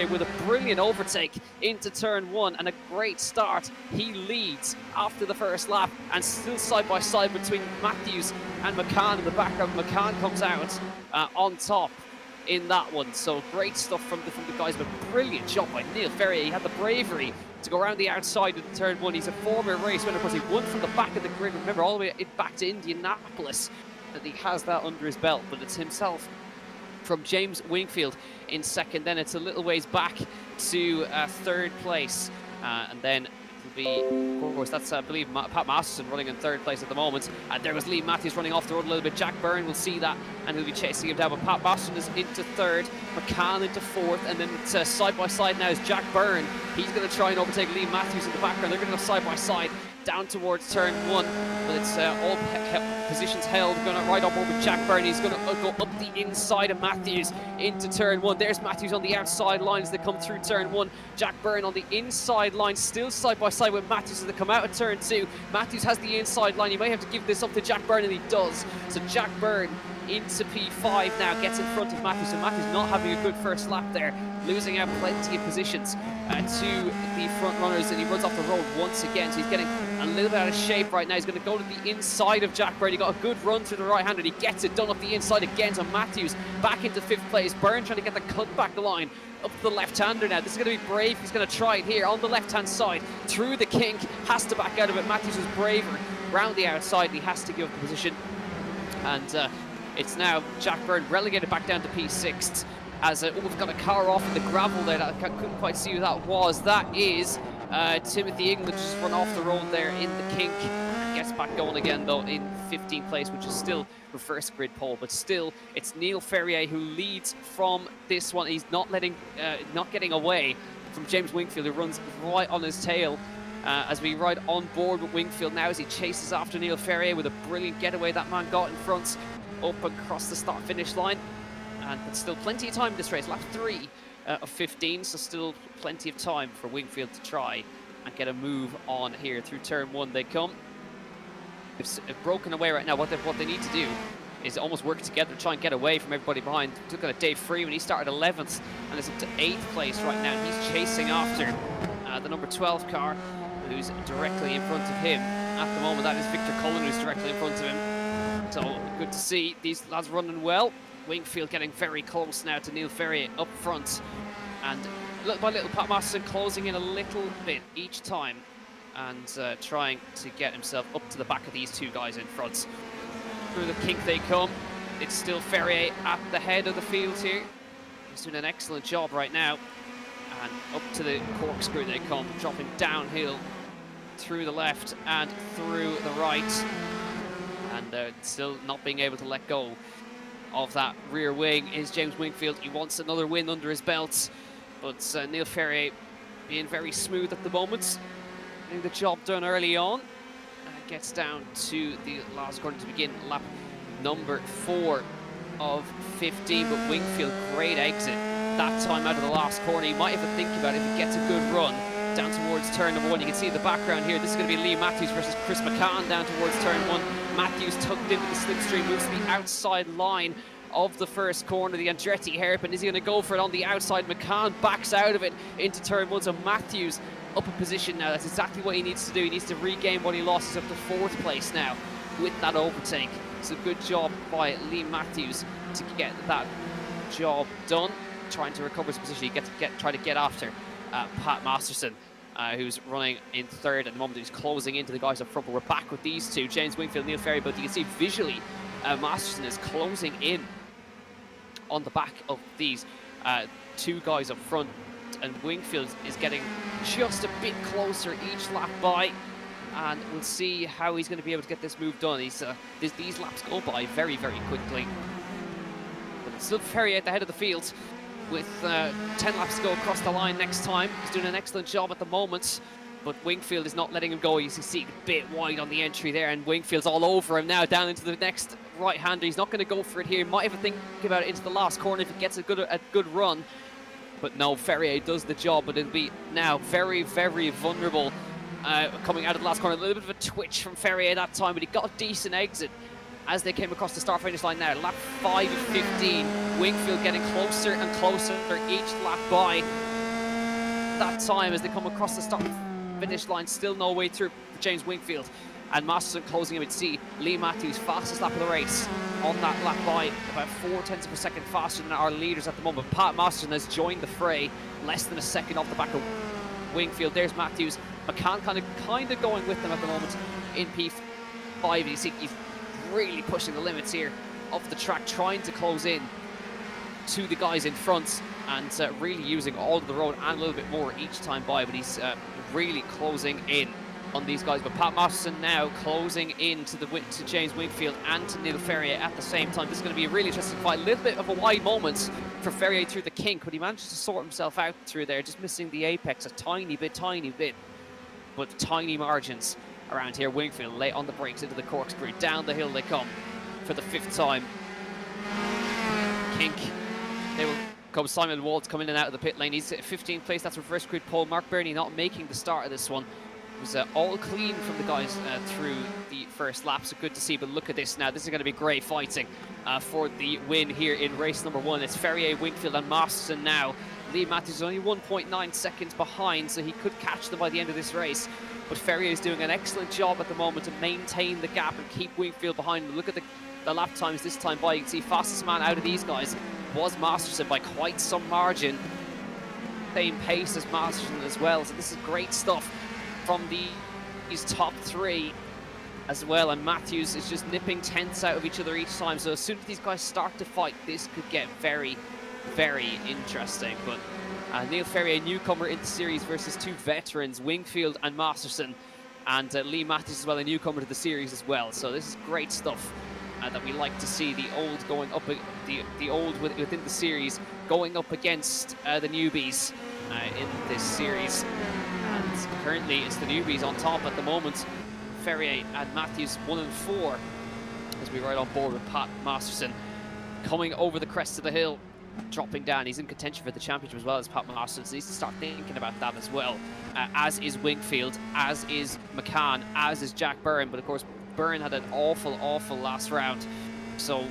with a brilliant overtake into turn 1 and a great start. He leads after the first lap and still side by side between Matthews and McCann in the background. McCann comes out on top in that one. So great stuff from the guys, but brilliant job by Neil Ferrier. He had the bravery to go around the outside of the turn 1. He's a former race winner because he won from the back of the grid. Remember, all the way back to Indianapolis, that he has that under his belt. But it's himself from James Wingfield in second. Then it's a little ways back to third place, and then it'll be, of course, that's I believe Pat Masterson running in third place at the moment. And there was Lee Matthews running off the road a little bit. Jack Byrne will see that and he'll be chasing him down, but Pat Masterson is into third, McCann into fourth, and then it's side by side now is Jack Byrne. He's going to try and overtake Lee Matthews in the background. They're going to go side by side down towards turn 1, but it's all positions held. Going to ride up over Jack Byrne. He's going to go up the inside of Matthews into turn 1. There's Matthews on the outside line as they come through turn 1. Jack Byrne on the inside line, still side by side with Matthews as they come out of turn 2. Matthews has the inside line. You may have to give this up to Jack Byrne, and he does. So Jack Byrne into P5 now, gets in front of Matthews, and Matthews not having a good first lap there, losing out plenty of positions to the front runners, and he runs off the road once again, so he's getting a little bit out of shape right now. He's going to go to the inside of Jack Byrne. He got a good run through the right hand, and he gets it done up the inside again. So Matthews back into 5th place. Byrne trying to get the cut back line up to the left-hander now. This is going to be brave. He's going to try it here on the left-hand side through the kink, has to back out of it. Matthews is braver round the outside, and he has to give up the position, and it's now Jack Byrne relegated back down to P6 as we've got a car off in the gravel there. I couldn't quite see who that was. That is Timothy English, just run off the road there in the kink. Gets back going again though in 15th place, which is still reverse grid pole, but still it's Neil Ferrier who leads from this one. He's not getting away from James Wingfield, who runs right on his tail. As we ride on board with Wingfield now as he chases after Neil Ferrier with a brilliant getaway that man got in front up across the start finish line. And but still plenty of time in this race, lap 3 of 15, so still plenty of time for Wingfield to try and get a move on here. Through turn 1 they come. It's broken away right now. What they need to do is almost work together to try and get away from everybody behind. Look at Dave Freeman, he started 11th and is up to 8th place right now. He's chasing after the number 12 car, who's directly in front of him at the moment. That is Victor Cullen, who's directly in front of him. So good to see these lads running well. Wingfield getting very close now to Neil Ferrier up front, and little by little Pat Masterson closing in a little bit each time and trying to get himself up to the back of these two guys in front. Through the kink they come. It's still Ferrier at the head of the field here. He's doing an excellent job right now, and up to the corkscrew they come, dropping downhill through the left and through the right, and still not being able to let go of that rear wing is James Wingfield. He wants another win under his belt, but Neil Ferrier being very smooth at the moment, getting the job done early on. Gets down to the last corner to begin lap number 4 of 15, but Wingfield, great exit that time out of the last corner. He might have to think about it if he gets a good run down towards turn number 1. You can see in the background here, this is going to be Lee Matthews versus Chris McCann down towards turn 1. Matthews tucked into the slipstream, moves to the outside line of the first corner, the Andretti hairpin. Is he going to go for it on the outside? McCann backs out of it into turn 1, so Matthews up a position now. That's exactly what he needs to do. He needs to regain what he lost. He's up to 4th place now with that overtake. So good job by Lee Matthews to get that job done, trying to recover his position. He try to get after Pat Masterson, who's running in 3rd at the moment. He's closing into the guys up front, but we're back with these two, James Wingfield, Neil Ferrier. But you can see visually Masterson is closing in on the back of these two guys up front, and Wingfield is getting just a bit closer each lap by, and we'll see how he's going to be able to get this move done. These laps go by very, very quickly, but it's still Ferrier at the head of the field with 10 laps to go across the line next time. He's doing an excellent job at the moment, but Wingfield is not letting him go. You can see a bit wide on the entry there, and Wingfield's all over him now down into the next right-hander. He's not going to go for it here. He might have to think about it into the last corner if he gets a good run. But no, Ferrier does the job, but it'll be now very, very vulnerable coming out of the last corner. A little bit of a twitch from Ferrier that time, but he got a decent exit as they came across the start-finish line now. Lap 5 of 15, Wingfield getting closer and closer each lap by. that time as they come across the start-finish line. Still no way through for James Wingfield. And Masterson closing in with C. Lee Matthews, fastest lap of the race on that lap by about 0.4 of a second faster than our leaders at the moment. Pat Masterson has joined the fray, less than a second off the back of Wingfield. There's Matthews. McCann kind of going with them at the moment in P5. You see he's really pushing the limits here of the track, trying to close in to the guys in front and really using all of the road and a little bit more each time by, but he's really closing in on these guys. But Pat Masterson now closing in to James Wingfield and to Neil Ferrier at the same time. This is going to be a really interesting fight. A little bit of a wide moment for Ferrier through the kink, but he managed to sort himself out through there, just missing the apex a tiny bit, but tiny margins around here. Wingfield late on the brakes into the corkscrew. Down the hill they come for the 5th time. Kink. They will come. Simon Waltz come in and out of the pit lane. He's at 15th place. That's reverse grid pole. Mark Burney not making the start of this one. It was all clean from the guys through the first lap, so good to see. But look at this now. This is going to be great fighting for the win here in race number 1. It's Ferrier, Wingfield and Masterson now. Lee Matthews is only 1.9 seconds behind, so he could catch them by the end of this race. But Ferrier is doing an excellent job at the moment to maintain the gap and keep Wingfield behind him. Look at the lap times this time by. You can see fastest man out of these guys was Masterson by quite some margin. Same pace as Masterson as well, so this is great stuff from these top 3 as well. And Matthews is just nipping tenths out of each other each time, so as soon as these guys start to fight, this could get very, very interesting. But Neil Ferrier, newcomer in the series, versus 2 veterans, Wingfield and Masterson, and Lee Matthews as well, a newcomer to the series as well. So this is great stuff that we like to see. The old going up, the old within the series going up against the newbies in this series. And currently it's the newbies on top at the moment. Ferrier and Matthews 1 and 4 as we ride on board with Pat Masterson coming over the crest of the hill, dropping down. He's in contention for the championship as well as Pat Masterson, so he needs to start thinking about that as well. As is Wingfield, as is McCann, as is Jack Byrne. But of course Byrne had an awful last round, so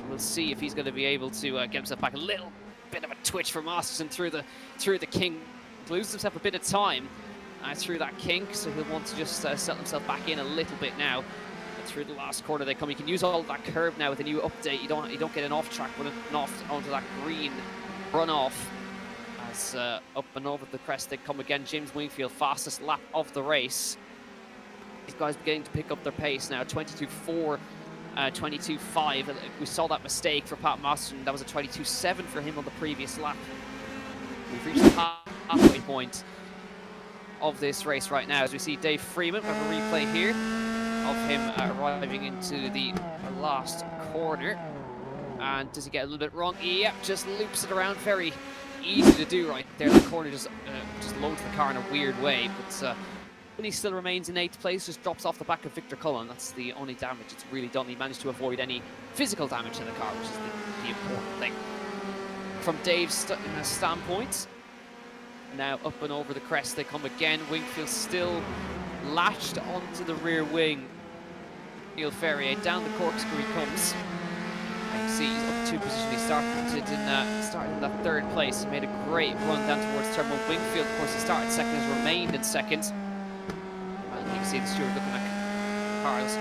we'll see if he's going to be able to get himself back. A little bit of a twitch for Masterson through the kink, loses himself a bit of time through that kink, so he'll want to just settle himself back in a little bit now. Through the last corner they come. You can use all of that curve now with the new update. You don't get an off track run off onto that green runoff. As up and over the crest they come again. James Wingfield, fastest lap of the race. These guys beginning to pick up their pace now. 22.4, 22.5. We saw that mistake for Pat Masterson. That was a 22.7 for him on the previous lap. We've reached the halfway point of this race right now as we see Dave Freeman. We have a replay here of him arriving into the last corner. And does he get a little bit wrong? Yep, just loops it around. Very easy to do right there. The corner just loads the car in a weird way. But he still remains in 8th place, just drops off the back of Victor Cullen. That's the only damage it's really done. He managed to avoid any physical damage to the car, which is the important thing. From Dave's standpoint, now up and over the crest they come again. Wingfield still latched onto the rear wing. Neil Ferrier down the corkscrew he comes. You can see he's up 2 position. He started in that 3rd place. He made a great run down towards turn 1. Wingfield, of course, he started second, has remained in second. And you can see the steward looking at cars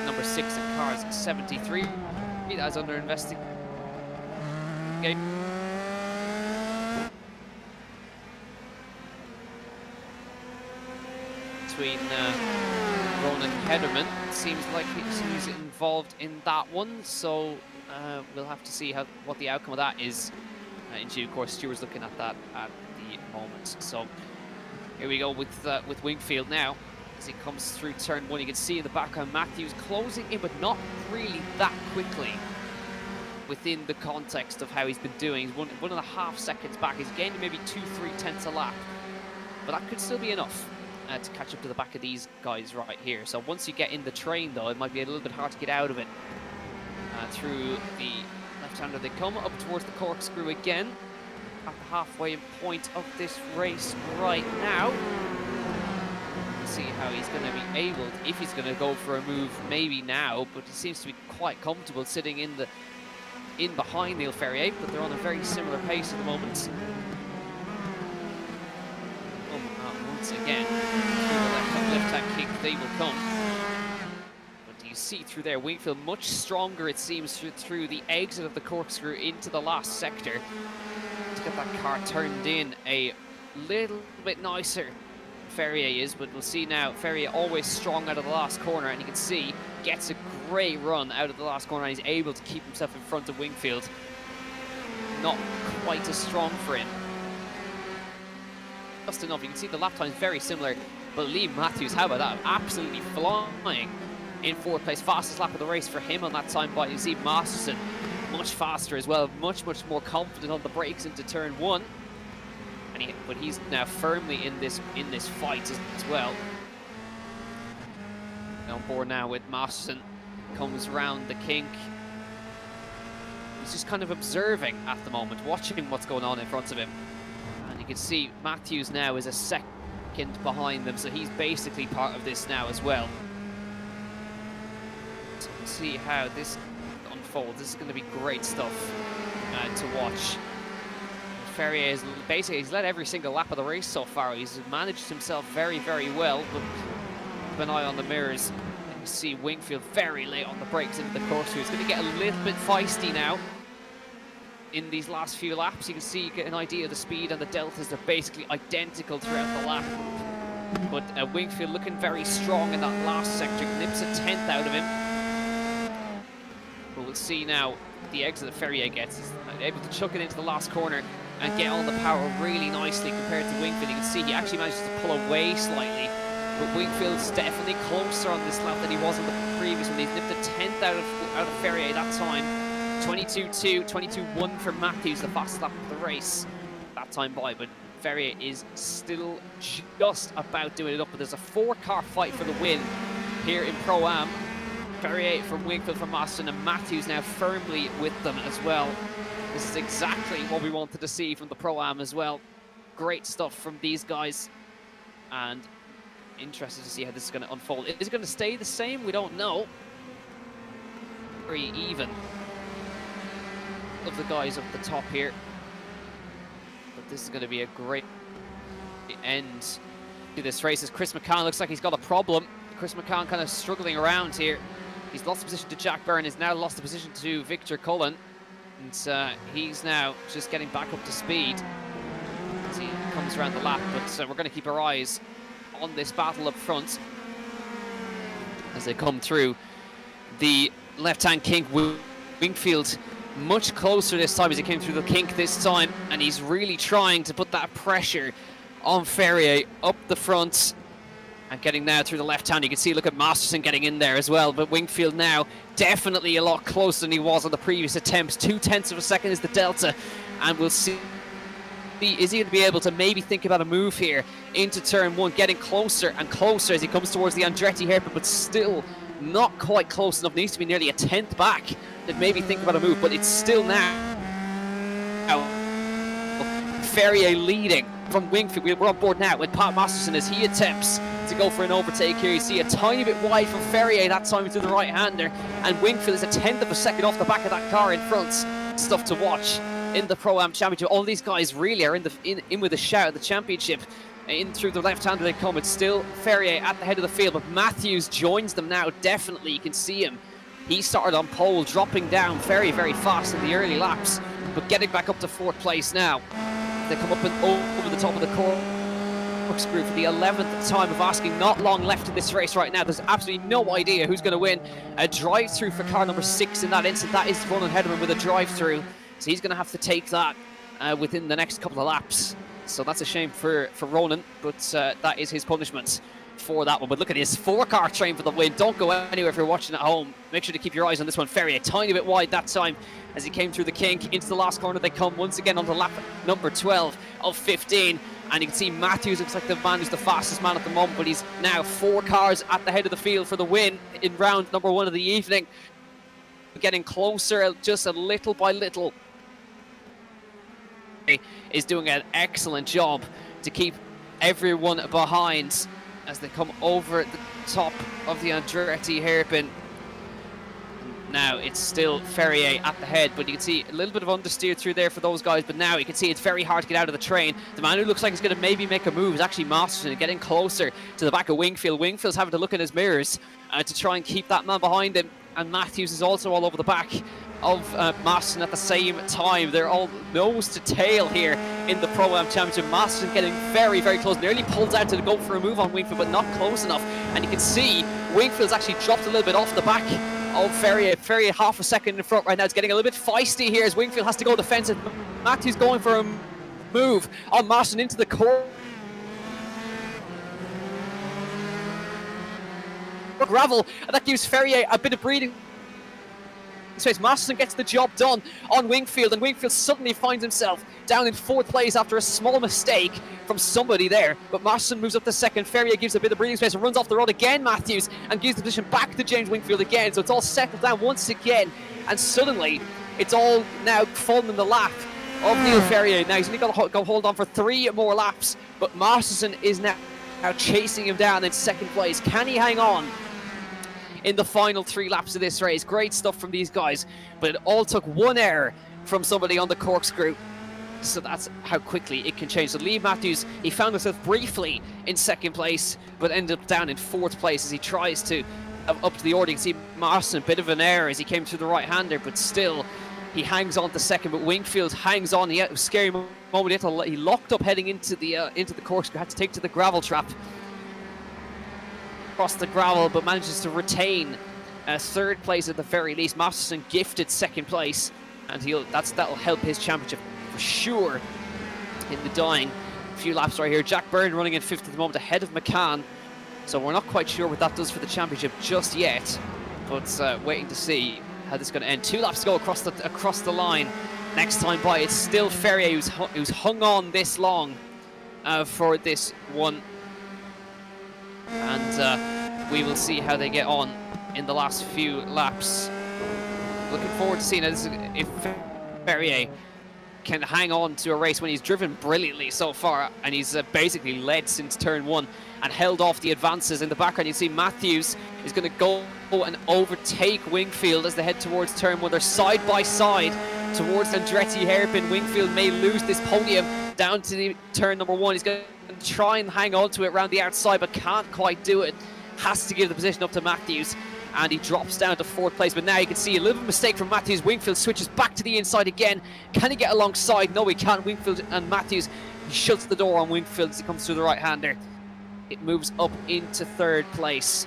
number 6 and cars 73. That's under investigation. Between Ronan Hederman. It seems like he's involved in that one, so we'll have to see what the outcome of that is in due course. Stewart's looking at that at the moment. So here we go with Wingfield now as he comes through turn 1. You can see in the background Matthews closing in, but not really that quickly within the context of how he's been doing. He's 1.5 seconds back. He's gaining maybe 2-3 tenths a lap, but that could still be enough to catch up to the back of these guys right here. So once you get in the train, though, it might be a little bit hard to get out of it. Through the left-hander they come, up towards the corkscrew again. At the halfway point of this race right now. See how he's going to be able, if he's going to go for a move, maybe now, but he seems to be quite comfortable sitting in behind Neil Ferrier, but they're on a very similar pace at the moment. once again. Through the left-hand kick, they will come. But do you see through there, Wingfield much stronger, it seems, through the exit of the corkscrew into the last sector. To get that car turned in a little bit nicer. Ferrier is, but we'll see now. Ferrier always strong out of the last corner, and you can see gets a great run out of the last corner, and he's able to keep himself in front of Wingfield. Not quite as strong for him. Just enough. You can see the lap time is very similar, but Lee Matthews, how about that? Absolutely flying in fourth place. Fastest lap of the race for him on that time by, you see Masterson much faster as well, much more confident on the brakes into turn one. But he's now firmly in this fight as well. On board now with Masterson, comes round the kink. He's just kind of observing at the moment, watching what's going on in front of him. And you can see Matthews now is a second behind them, so he's basically part of this now as well. So we'll see how this unfolds. This is going to be great stuff to watch. Ferrier is basically, he's led every single lap of the race so far. He's managed himself very well, but keep an eye on the mirrors. And you see Wingfield very late on the brakes into the corkscrew. It's going to get a little bit feisty now in these last few laps. You can see, you get an idea of the speed, and the deltas are basically identical throughout the lap. But Wingfield looking very strong in that last sector, nips a 10th out of him. But we'll see now the exit that Ferrier gets. He's able to chuck it into the last corner and get on the power really nicely compared to Wingfield. You can see he actually manages to pull away slightly, but Wingfield's definitely closer on this lap than he was on the previous one. He's nipped a 10th out of Ferrier that time. 22.2, 22.1 for Matthews, the fastest lap of the race that time by, but Ferrier is still just about doing it up. But there's a 4-car fight for the win here in Pro-Am. Ferrier from Wingfield, from Masterson, and Matthews now firmly with them as well. This is exactly what we wanted to see from the Pro-Am as well. Great stuff from these guys, and interested to see how this is going to unfold. Is it going to stay the same? We don't know. Very even of the guys up the top here, but this is going to be a great end to this race, as Chris McCann looks like he's got a problem. Chris McCann kind of struggling around here. He's lost the position to Jack Byrne, has now lost the position to Victor Cullen. And he's now just getting back up to speed as he comes around the lap. But we're going to keep our eyes on this battle up front as they come through the left-hand kink. Wingfield much closer this time as he came through the kink this time, and he's really trying to put that pressure on Ferrier up the front. And getting now through the left hand, you can see, look at Masterson getting in there as well. But Wingfield now definitely a lot closer than he was on the previous attempts. 0.2 of a second is the delta, and we'll see, is he going to be able to maybe think about a move here into turn one, getting closer and closer as he comes towards the Andretti hairpin, but still not quite close enough. Needs to be nearly a 10th back to maybe think about a move, but it's still now Ferrier leading from Wingfield. We're on board now with Pat Masterson as he attempts to go for an overtake here. You see a tiny bit wide from Ferrier that time to the right-hander, and Wingfield is a 10th of a second off the back of that car in front. Stuff to watch in the Pro-Am Championship. All these guys really are in with a shout at the championship. In through the left-hander they come. It's still Ferrier at the head of the field, but Matthews joins them now. Definitely, you can see him. He started on pole, dropping down very fast in the early laps, but getting back up to 4th place now. They come up and over the top of the corkscrew for the 11th time of asking. Not long left in this race right now. There's absolutely no idea who's going to win. A drive-through for car number 6 in that instant. That is Ronan Hederman with a drive-through. So he's going to have to take that within the next couple of laps. So that's a shame for Ronan, but that is his punishment for that one. But look at his 4-car train for the win. Don't go anywhere if you're watching at home. Make sure to keep your eyes on this one. Ferrier, a tiny bit wide that time as he came through the kink. Into the last corner they come once again onto lap number 12 of 15. And you can see Matthews looks like the man who's the fastest man at the moment, but he's now 4 cars at the head of the field for the win in round number 1 of the evening. Getting closer just a little by little. Is doing an excellent job to keep everyone behind as they come over the top of the Andretti hairpin. Now it's still Ferrier at the head, but you can see a little bit of understeer through there for those guys, but now you can see it's very hard to get out of the train. The man who looks like he's going to maybe make a move is actually Masterson, getting closer to the back of Wingfield. Wingfield's having to look in his mirrors to try and keep that man behind him, and Matthews is also all over the back of Masterson at the same time. They're all nose to tail here in the Pro-Am Championship. Masterson getting very, very close, nearly pulls out to go for a move on Wingfield, but not close enough, and you can see Wingfield's actually dropped a little bit off the back of Ferrier. Ferrier half a second in front right now. It's getting a little bit feisty here as Wingfield has to go defensive. Matthews going for a move on Masterson into the core. Gravel, and that gives Ferrier a bit of breathing space. Masterson gets the job done on Wingfield, and Wingfield suddenly finds himself down in 4th place after a small mistake from somebody there. But Masterson moves up to 2nd. Ferrier gives a bit of breathing space and runs off the road again, Matthews, and gives the position back to James Wingfield again. So it's all settled down once again, and suddenly it's all now fallen in the lap of Neil Ferrier. Now he's only got to go hold on for 3 more laps, but Masterson is now chasing him down in 2nd place. Can he hang on in the final 3 laps of this race? Great stuff from these guys, but it all took 1 error from somebody on the corkscrew, so that's how quickly it can change. So Lee Matthews, he found himself briefly in 2nd place, but ended up down in 4th place as he tries to up to the order. You can see Marston, a bit of an error as he came through the right-hander, but still he hangs on to 2nd. But Wingfield hangs on. He had a scary moment. He locked up heading into the corkscrew, had to take to the gravel trap across the gravel, but manages to retain 3rd place at the very least. Masterson gifted 2nd place, and that'll help his championship for sure in the dying few laps right here. Jack Byrne running in 5th at the moment, ahead of McCann, so we're not quite sure what that does for the championship just yet, but waiting to see how this is going to end. 2 laps to go across the line. Next time by, it's still Ferrier who's hung on this long for this one, and we will see how they get on in the last few laps. Looking forward to seeing if Ferrier can hang on to a race when he's driven brilliantly so far, and he's basically led since turn 1 and held off the advances. In the background you see Matthews is going to go and overtake Wingfield as they head towards turn 1. They're side by side towards Andretti hairpin. Wingfield may lose this podium down to the turn number 1. He's going to try and hang on to it around the outside, but can't quite do it. Has to give the position up to Matthews, and he drops down to 4th place. But now you can see a little mistake from Matthews. Wingfield switches back to the inside again. Can he get alongside? No, he can't. Wingfield and Matthews, he shuts the door on Wingfield as he comes through the right-hander. It moves up into 3rd place.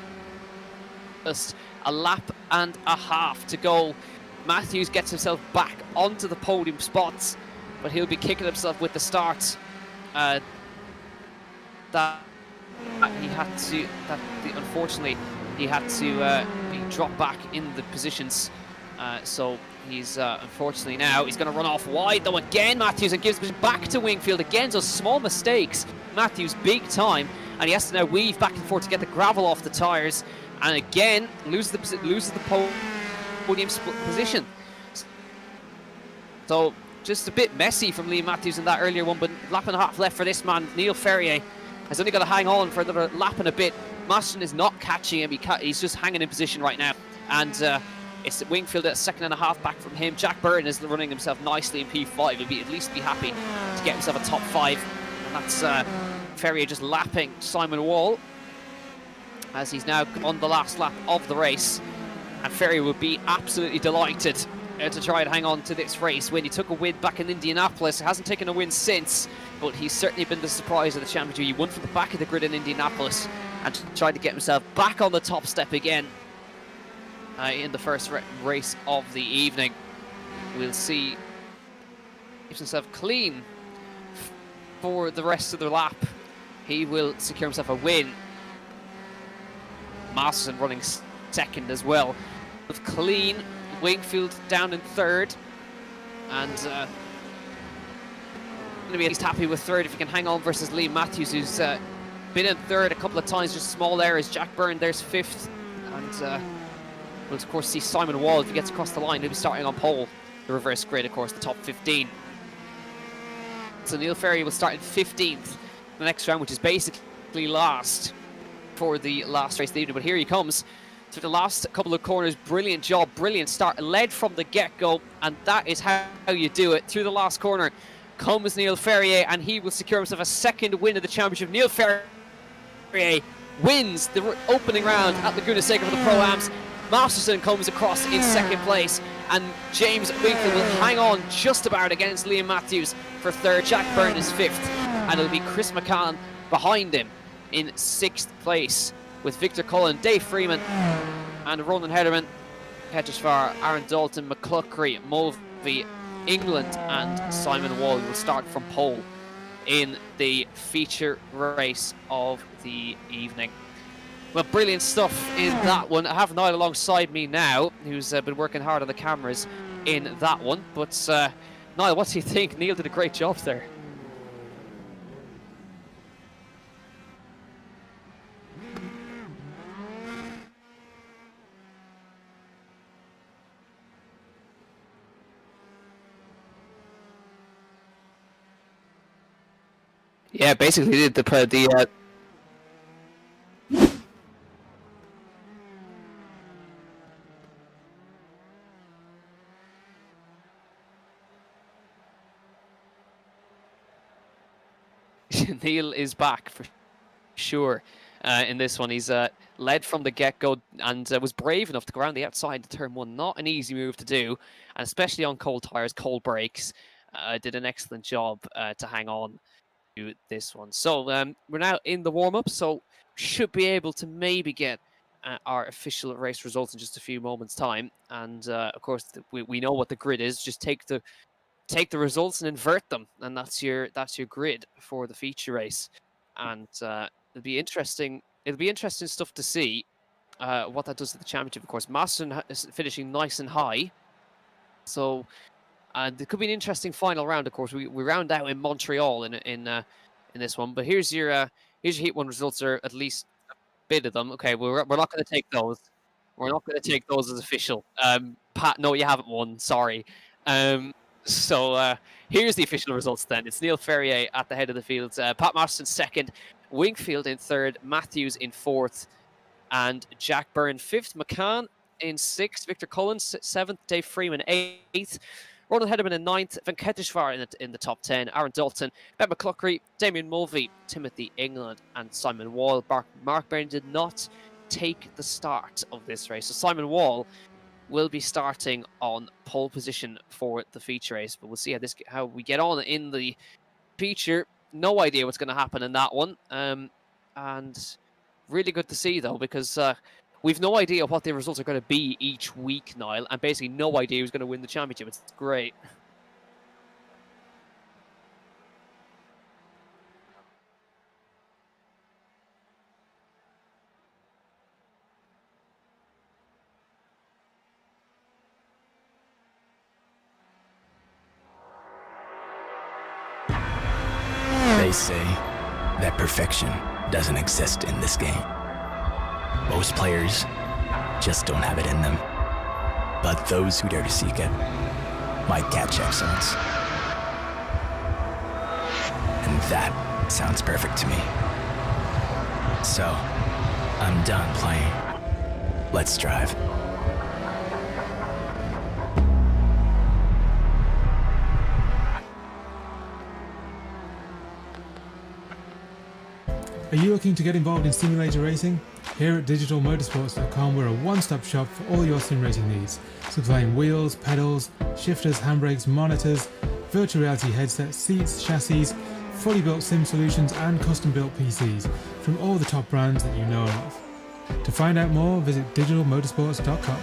Just a lap and a half to go. Matthews gets himself back onto the podium spots, but he'll be kicking himself with the start unfortunately he had to be dropped back in the positions, so he's unfortunately now he's going to run off wide though again, Matthews, and gives it back to Wingfield again. So small mistakes, Matthews big time, and he has to now weave back and forth to get the gravel off the tyres, and again loses the podium position. So just a bit messy from Liam Matthews in that earlier one, but lap and a half left for this man. Neil Ferrier has only got to hang on for another lap and a bit. Masterson is not catching him. He's just hanging in position right now. And it's Wingfield at a 2.5 seconds back from him. Jack Byrne is running himself nicely in P5. He'll at least be happy to get himself a top 5. And that's Ferrier just lapping Simon Wall as he's now on the last lap of the race. And Ferrier would be absolutely delighted to try and hang on to this race when he took a win back in Indianapolis. Hasn't taken a win since, but he's certainly been the surprise of the championship. He won from the back of the grid in Indianapolis and tried to get himself back on the top step again in the first race of the evening. We'll see. Keeps himself clean for the rest of the lap. He will secure himself a win. Masterson running 2nd as well. With clean, Wingfield down in 3rd, and going to be at least happy with 3rd if he can hang on versus Liam Matthews, who's been in 3rd a couple of times, just small errors. Jack Byrne there's 5th, and we'll of course see Simon Wall if he gets across the line. He'll be starting on pole. The reverse grid, of course, the top 15. So Neil Ferrier will start in 15th the next round, which is basically last for the last race of the evening. But here he comes through the last couple of corners. Brilliant job, brilliant start, led from the get-go, and that is how you do it. Through the last corner comes Neil Ferrier, and he will secure himself a second win of the championship. Neil Ferrier wins the opening round at Laguna Seca for the Proams. Masterson comes across in second place, and James Wingfield will hang on just about against Liam Matthews for third. Jack Byrne is fifth, and it'll be Chris McCann behind him in sixth place, with Victor Cullen, Dave Freeman, and Ronan Hederman, Ketchesfar, Aaron Dalton, McCluckery, Mulvey, England, and Simon Wall will start from pole in the feature race of the evening. Well, brilliant stuff in that one. I have Niall alongside me now, who's been working hard on the cameras in that one. But Niall, what do you think? Neil did a great job there. Yeah, basically did the Neil is back for sure in this one. He's led from the get-go and was brave enough to go around the outside to turn one. Not an easy move to do, and especially on cold tyres, cold brakes. Did an excellent job to hang on to this one. So we're now in the warm-up, so should be able to maybe get our official race results in just a few moments' time. And of course, we know what the grid is. Just take the results and invert them, and that's your grid for the feature race. And it'll be interesting stuff to see what that does to the championship. Of course, Masterson is finishing nice and high, so it could be an interesting final round. Of course, we round out in Montreal in this one. But here's your heat one results, or at least a bit of them. Okay, we're not going to take those. We're not going to take those as official. Pat, no, you haven't won. Sorry. So here's the official results then. It's Neil Ferrier at the head of the field, Pat Masterson second, Wingfield in third, Matthews in fourth, and Jack Byrne fifth, McCann in sixth, Victor Cullen seventh, Dave Freeman eighth, Ronald Hederman in ninth, Venkateshwar in the top 10, Aaron Dalton, Ben McCluckery, Damien Mulvey, Timothy England, and Simon Wall. Mark Byrne did not take the start of this race, so Simon Wall will be starting on pole position for the feature race, but we'll see how we get on in the feature. No idea what's going to happen in that one, and really good to see though, because we've no idea what the results are going to be each week, Niall, and basically no idea who's going to win the championship. It's great. They say that perfection doesn't exist in this game. Most players just don't have it in them. But those who dare to seek it might catch excellence. And that sounds perfect to me. So, I'm done playing. Let's drive. Are you looking to get involved in simulator racing? Here at Digital-Motorsports.com, we're a one-stop shop for all your sim racing needs, supplying wheels, pedals, shifters, handbrakes, monitors, virtual reality headsets, seats, chassis, fully built sim solutions and custom built PCs from all the top brands that you know and love. To find out more, visit Digital-Motorsports.com.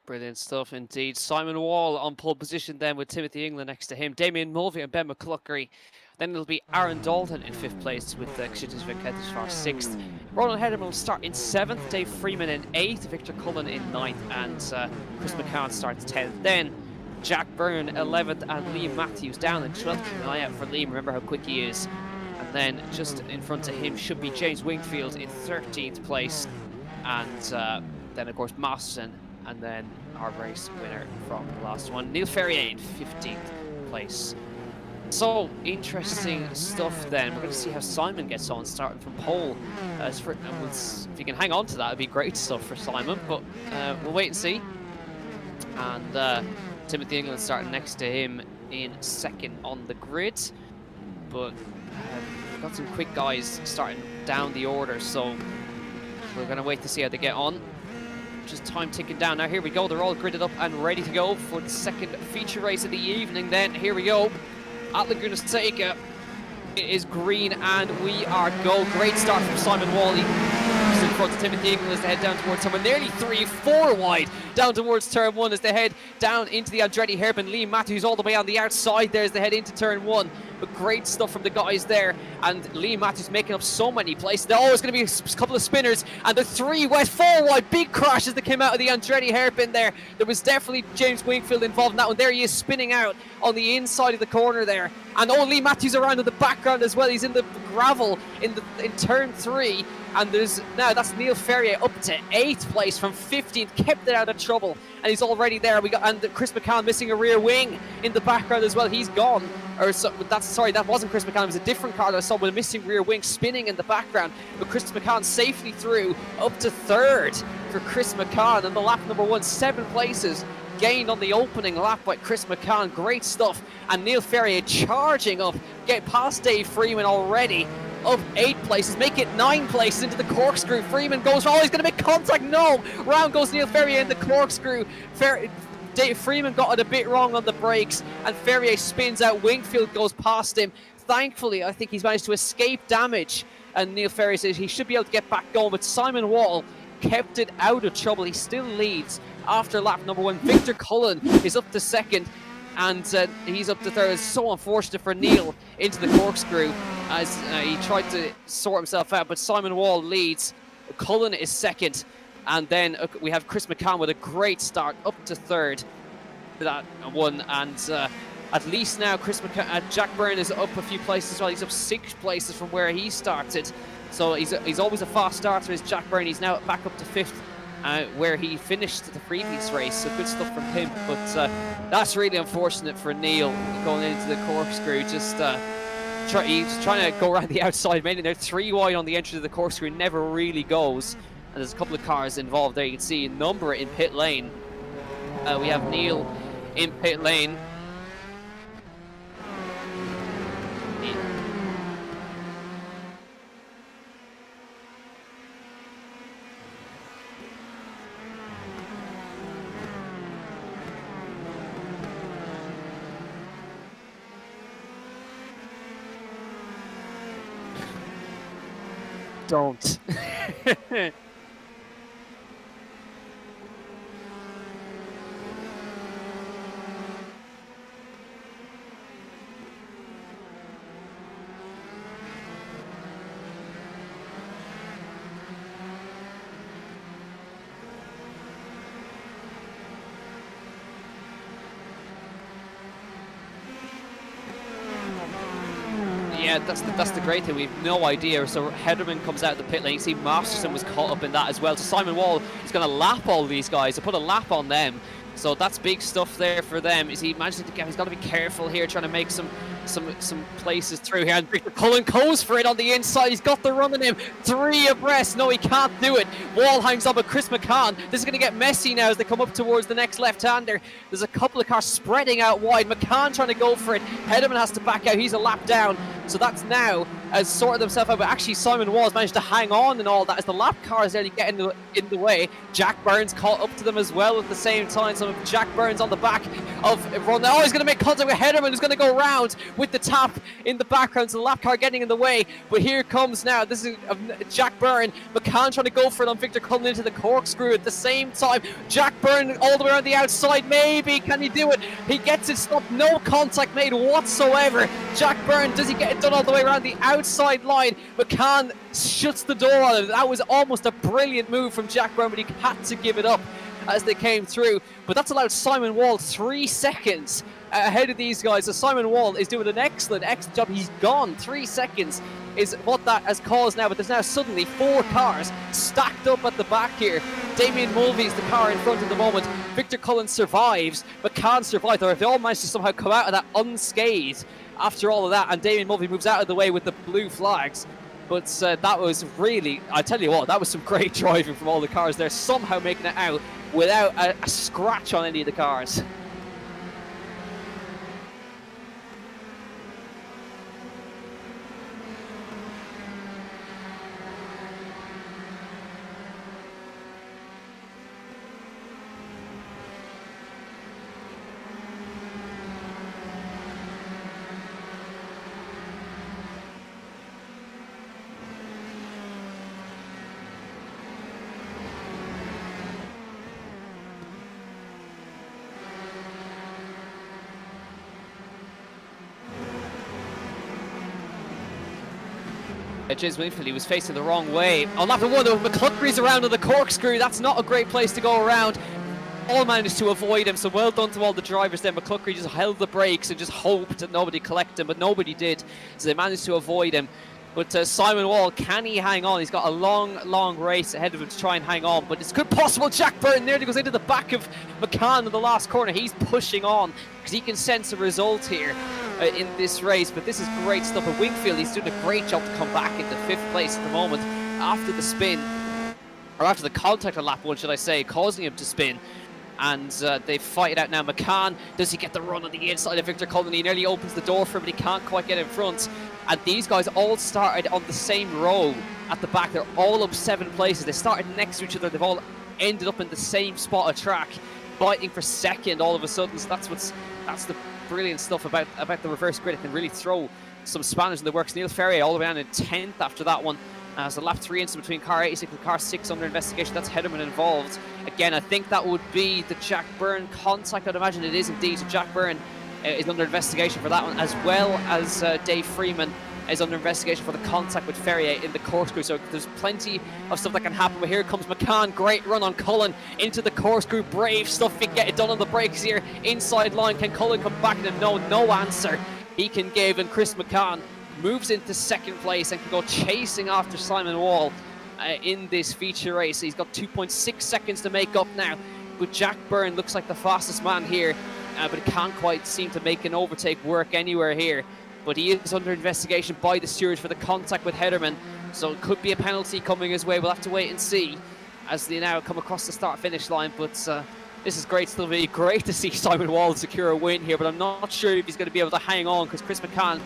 Brilliant stuff indeed. Simon Wall on pole position then with Timothy England next to him. Damien Mulvey and Ben McCluckery. Then it'll be Aaron Dalton in 5th place with Kshitij Venkateshwar 6th. Roland Hederman will start in 7th. Dave Freeman in 8th. Victor Cullen in 9th. And Chris McCann starts 10th. Then Jack Byrne 11th and Liam Matthews down in 12th. Keep an eye out for Liam. Remember how quick he is. And then just in front of him should be James Wingfield in 13th place. And then, of course, Masterson. And then our race winner from the last one, Neil Ferrier in 15th place. So, interesting stuff then. We're going to see how Simon gets on, starting from pole. If you can hang on to that, it'd be great stuff for Simon, but we'll wait and see. And Timothy England starting next to him in 2nd on the grid. But we've got some quick guys starting down the order, so we're going to wait to see how they get on. Just time ticking down. Now here we go, they're all gridded up and ready to go for the 2nd feature race of the evening. Then here we go at Laguna Seca. It is green and we are go. Great start from Simon Wally. Just in front of Timothy England as they head down towards turn 1. Nearly 3-4 wide down towards turn 1 as they head down into the Andretti hairpin. Liam Matthews all the way on the outside there as they head into turn 1. But great stuff from the guys there, and Liam Matthews making up so many places. There's always going to be a couple of spinners, and the 3 went 4 wide. Big crashes that came out of the Andretti hairpin there. There was definitely James Wingfield involved in that one. There he is spinning out on the inside of the corner there. And Liam Matthews around in the background as well. He's in the gravel in turn 3. And that's Neil Ferrier up to 8th place from 15th, kept it out of trouble, and he's already there. And Chris McCann missing a rear wing in the background as well. He's gone. That wasn't Chris McCann. It was a different car that I saw with a missing rear wing spinning in the background. But Chris McCann safely through up to 3rd for Chris McCann, and the lap number 1, 7 places gained on the opening lap by Chris McCann. Great stuff. And Neil Ferrier charging up, get past Dave Freeman already. Up 8 places, make it 9 places into the corkscrew. Freeman goes, he's going to make contact. No! Round goes Neil Ferrier in the corkscrew. Dave Freeman got it a bit wrong on the brakes, and Ferrier spins out. Wingfield goes past him. Thankfully, I think he's managed to escape damage, and Neil Ferrier says he should be able to get back going, but Simon Wall kept it out of trouble. He still leads after lap number 1. Victor Cullen is up to 2nd. And he's up to 3rd. It's so unfortunate for Neil into the corkscrew as he tried to sort himself out. But Simon Wall leads. Cullen is 2nd. And then we have Chris McCann with a great start up to 3rd for that one. And at least now Jack Byrne is up a few places as well. He's up 6 places from where he started. So he's always a fast starter, is Jack Byrne. He's now back up to 5th. Where he finished the previous race, so good stuff from him. But that's really unfortunate for Neil going into the corkscrew. He's trying to go around the outside. Mainly they're 3 wide on the entry of the corkscrew, never really goes. And there's a couple of cars involved there. You can see a number in pit lane. We have Neil in pit lane. Don't. Yeah, that's the great thing. We've no idea. So Hederman comes out of the pit lane. You see Masterson was caught up in that as well. So Simon Wall is going to lap all these guys, to put a lap on them. So that's big stuff there for them. Is he managing to get? He's got to be careful here, trying to make some places through here. And Victor Cullen goes for it on the inside. He's got the run in him. 3 abreast. No, he can't do it. Wall hangs on, but Chris McCann. This is going to get messy now as they come up towards the next left-hander. There's a couple of cars spreading out wide. McCann trying to go for it. Hederman has to back out. He's a lap down. So that's now has sorted themselves out, but actually Simon Walls managed to hang on and all that as the lap cars nearly get in the way. Jack Burns caught up to them as well at the same time. So Jack Burns on the back of Ron. Oh, he's going to make contact with Hederman, who's going to go round with the tap in the background. So the lap car getting in the way. But here comes now. This is Jack Byrne. McCann trying to go for it on Victor Cullen into the corkscrew at the same time. Jack Byrne all the way around the outside. Maybe can he do it? He gets it stopped. No contact made whatsoever. Jack Byrne, does he get it done all the way around the outside line? McCann shuts the door on it. That was almost a brilliant move from Jack Byrne, but he had to give it up as they came through. But that's allowed Simon Wall 3 seconds ahead of these guys. So Simon Wall is doing an excellent job. He's gone. 3 seconds is what that has caused now, but there's now suddenly 4 cars stacked up at the back here. Damien Mulvey's the car in front at the moment. Victor Cullen survives, but can't survive. They all managed to somehow come out of that unscathed after all of that, and Damien Mulvey moves out of the way with the blue flags. But that was really, I tell you what, that was some great driving from all the cars there, somehow making it out without a scratch on any of the cars. James Winfield, he was facing the wrong way. On lap 1, though, McCluckery's around on the corkscrew. That's not a great place to go around. All managed to avoid him, so well done to all the drivers there. McCluckery just held the brakes and just hoped that nobody collected him, but nobody did, so they managed to avoid him. But Simon Wall, can he hang on? He's got a long race ahead of him to try and hang on, but it's good possible. Jack Burton nearly goes into the back of McCann in the last corner. He's pushing on because he can sense a result here in this race, but this is great stuff. But Wingfield, he's doing a great job to come back into 5th place at the moment after the spin, or after the contact on lap 1, should I say, causing him to spin. And they fight it out now. McCann, does he get the run on the inside of Victor Cullen? He nearly opens the door for him, but he can't quite get in front. And these guys all started on the same row at the back. They're all up 7 places. They started next to each other. They've all ended up in the same spot of track, fighting for second all of a sudden. So that's the brilliant stuff about the reverse grid. It can really throw some spanners in the works. Neil Ferrier all the way down in 10th after that one. So lap 3 incident between car 86 and car 6 under investigation. That's Hederman involved. Again, I think that would be the Jack Byrne contact. I'd imagine it is indeed. So Jack Byrne is under investigation for that one, as well as Dave Freeman is under investigation for the contact with Ferrier in the corkscrew. So there's plenty of stuff that can happen. But here comes McCann. Great run on Cullen into the corkscrew. Brave stuff. He get it done on the brakes here. Inside line. Can Cullen come back? No answer he can give. And Chris McCann moves into 2nd place and can go chasing after Simon Wall in this feature race. He's got 2.6 seconds to make up now, but Jack Byrne looks like the fastest man here, but he can't quite seem to make an overtake work anywhere here. But he is under investigation by the stewards for the contact with Hederman, so it could be a penalty coming his way. We'll have to wait and see as they now come across the start-finish line. But this is great. Still be great to see Simon Wall secure a win here, but I'm not sure if he's going to be able to hang on, because Chris McCann,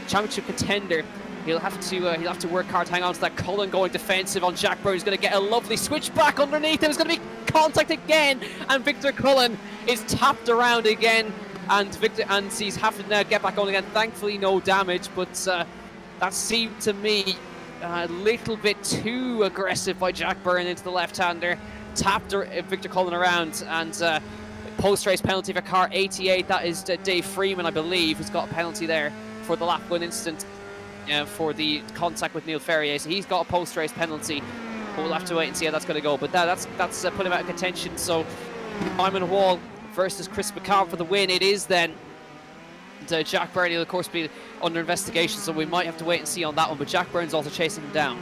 championship contender, he'll have to work hard to hang on to that. Cullen going defensive on Jack Byrne. He's going to get a lovely switch back underneath him. It's going to be contact again, and Victor Cullen is tapped around again, and he's having to now get back on again. Thankfully no damage, but that seemed to me a little bit too aggressive by Jack Byrne into the left-hander. Tapped Victor Cullen around, and post-race penalty for car 88. That is Dave Freeman, I believe, who's got a penalty there for the lap 1 incident for the contact with Neil Ferrier. So he's got a post-race penalty. We'll have to wait and see how that's going to go. But that's put him out of contention. So Simon Wall versus Chris McCann for the win. It is then. And, Jack Byrne will, of course, be under investigation, so we might have to wait and see on that one. But Jack Byrne's also chasing him down.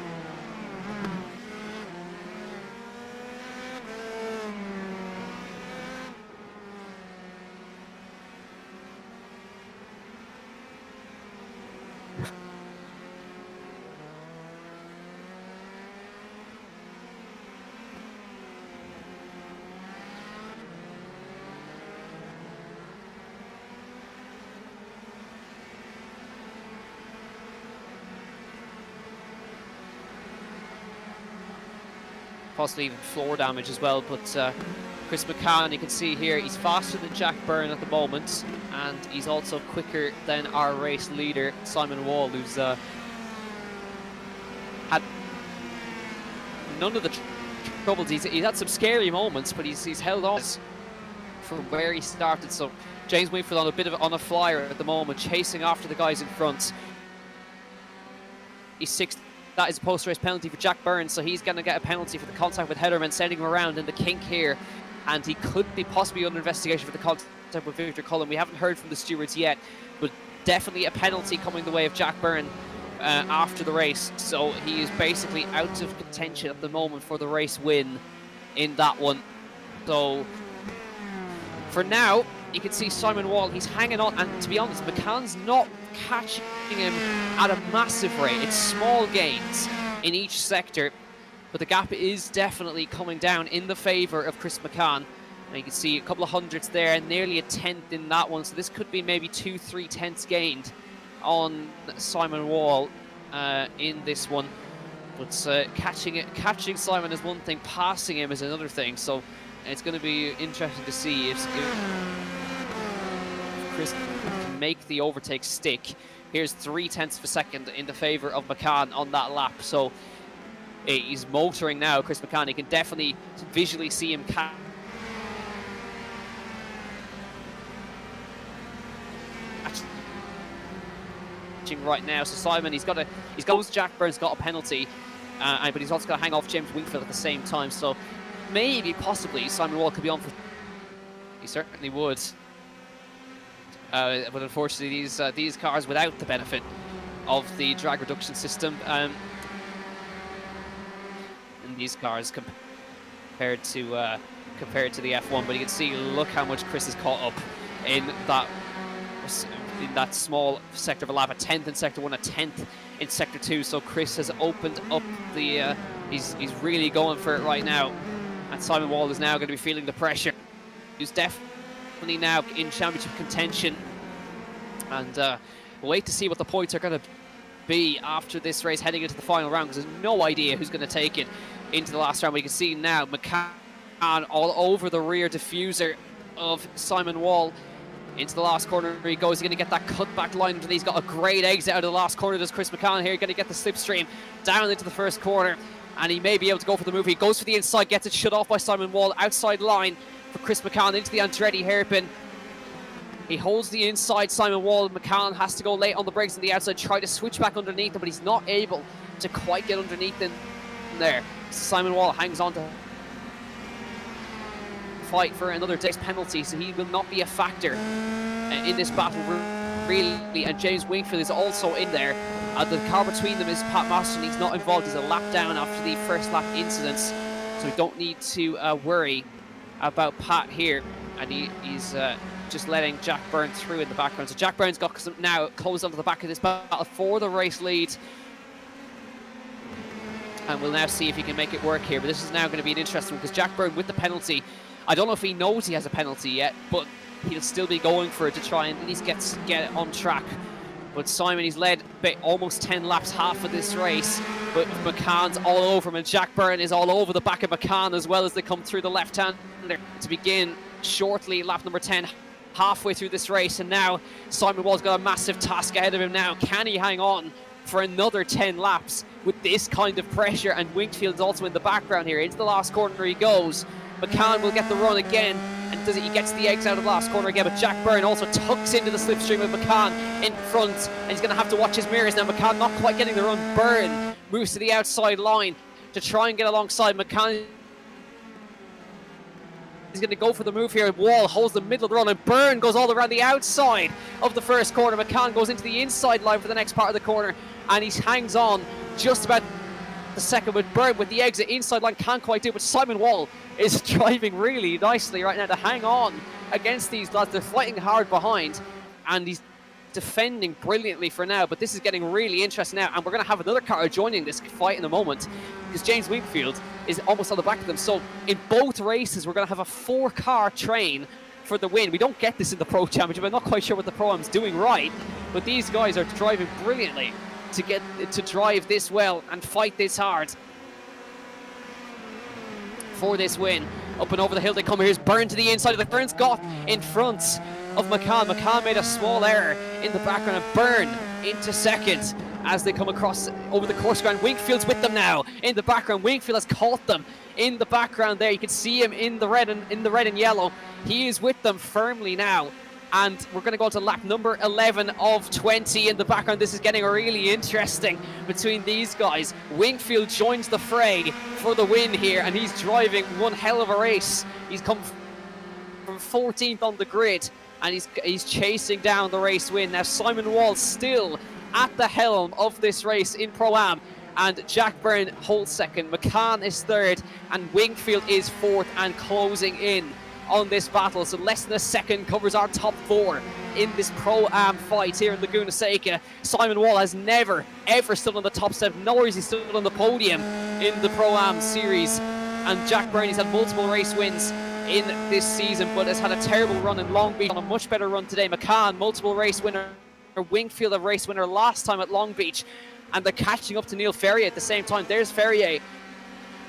possibly even floor damage as well. But Chris McCann, you can see here, he's faster than Jack Byrne at the moment, and he's also quicker than our race leader, Simon Wall, who's had none of the troubles. He's had some scary moments, but he's held on from where he started. So James Wingfield on a bit of on a flyer at the moment, chasing after the guys in front. He's sixth. That is a post-race penalty for Jack Byrne, so he's going to get a penalty for the contact with Hederman, sending him around in the kink here, and he could be possibly under investigation for the contact with Victor Cullen. We haven't heard from the stewards yet, but definitely a penalty coming the way of Jack Byrne after the race, so he is basically out of contention at the moment for the race win in that one. So for now, you can see Simon Wall, he's hanging on, and to be honest, McCann's not catching him at a massive rate. It's small gains in each sector, but the gap is definitely coming down in the favour of Chris McCann. And you can see a couple of hundredths there, and nearly a tenth in that one, so this could be maybe 2-3 tenths gained on Simon Wall in this one. But catching Simon is one thing, passing him is another thing, so it's going to be interesting to see if Chris can make the overtake stick. Here's 0.3 of a second in the favour of McCann on that lap, so he's motoring now, Chris McCann. You can definitely visually see him right now. So Simon, Jack Byrne's got a penalty, but he's also got to hang off James Wingfield at the same time, so maybe, possibly, Simon Wall could be on for... He certainly would. But unfortunately, these cars without the benefit of the drag reduction system, and these cars compared to the F1, but you can see, look how much Chris has caught up in that small sector of a lap, a 10th in sector 1, a 10th in sector 2. So Chris has opened up the he's really going for it right now, and Simon Wall is now going to be feeling the pressure. He's definitely now in championship contention, and we'll wait to see what the points are going to be after this race heading into the final round, because there's no idea who's going to take it into the last round. But you can see now McCann all over the rear diffuser of Simon Wall. Into the last corner he goes. He's going to get that cutback line underneath. He's got a great exit out of the last corner. Does Chris McCann here. Going to get the slipstream down into the first corner, and he may be able to go for the move. He goes for the inside, gets it shut off by Simon Wall. Outside line for Chris McCann into the Andretti hairpin. He holds the inside, Simon Wall. McCann has to go late on the brakes on the outside, try to switch back underneath him, but he's not able to quite get underneath in there. Simon Wall hangs on to fight for another day's penalty, so he will not be a factor in this battle really. And James Wingfield is also in there. The car between them is Pat Masterson. He's not involved. He's a lap down after the first lap incidents, so we don't need to worry about Pat here, and he's just letting Jack Byrne through in the background. So Jack Byrne's got now closed onto the back of this battle for the race lead, and we'll now see if he can make it work here. But this is now going to be an interesting one, because Jack Byrne with the penalty, I don't know if he knows he has a penalty yet, but he'll still be going for it to try and at least get it on track. But Simon, he's led almost 10 laps, half of this race, but McCann's all over him, and Jack Byrne is all over the back of McCann as well as they come through the left-hander to begin shortly lap number 10, halfway through this race. And now Simon Wall's got a massive task ahead of him now. Can he hang on for another 10 laps with this kind of pressure? And Wingfield's also in the background here. Into the last corner he goes. McCann will get the run again, and he gets the eggs out of the last corner again, but Jack Byrne also tucks into the slipstream with McCann in front, and he's going to have to watch his mirrors now. McCann not quite getting the run. Byrne moves to the outside line to try and get alongside McCann. He's going to go for the move here. Wall holds the middle of the run, and Byrne goes all around the outside of the first corner. McCann goes into the inside line for the next part of the corner, and he hangs on just about the second, with Byrne with the exit inside line can't quite do it. But Simon Wall is driving really nicely right now to hang on against these lads. They're fighting hard behind, and he's defending brilliantly for now. But this is getting really interesting now, and we're going to have another car joining this fight in a moment, because James Wingfield is almost on the back of them. So in both races we're going to have a 4-car train for the win. We don't get this in the Pro Championship. I'm not quite sure what the Proam's doing right, but these guys are driving brilliantly to drive this well and fight this hard. for this win. Up and over the hill they come. Here's Byrne to the inside. The Byrne's got in front of McCann. McCann made a small error in the background, and Byrne into second as they come across over the course ground. Wingfield's with them now in the background. Wingfield has caught them in the background there. You can see him in the red and yellow. He is with them firmly now. And we're going to go to lap number 11 of 20 in the background. This is getting really interesting between these guys. Wingfield joins the fray for the win here, and he's driving one hell of a race. He's come from 14th on the grid, and he's chasing down the race win. Now Simon Wall still at the helm of this race in Proam, and Jack Byrne holds second. McCann is third, and Wingfield is fourth and closing in on this battle. So less than a second covers our top four in this Pro-Am fight here in Laguna Seca. Simon Wall has never ever stood on the top step, nor has he stood on the podium in the Pro-Am series. And Jack Byrne has had multiple race wins in this season, but has had a terrible run in Long Beach, on a much better run today. McCann, multiple race winner. Wingfield, a race winner last time at Long Beach, and they're catching up to Neil Ferrier at the same time. There's Ferrier,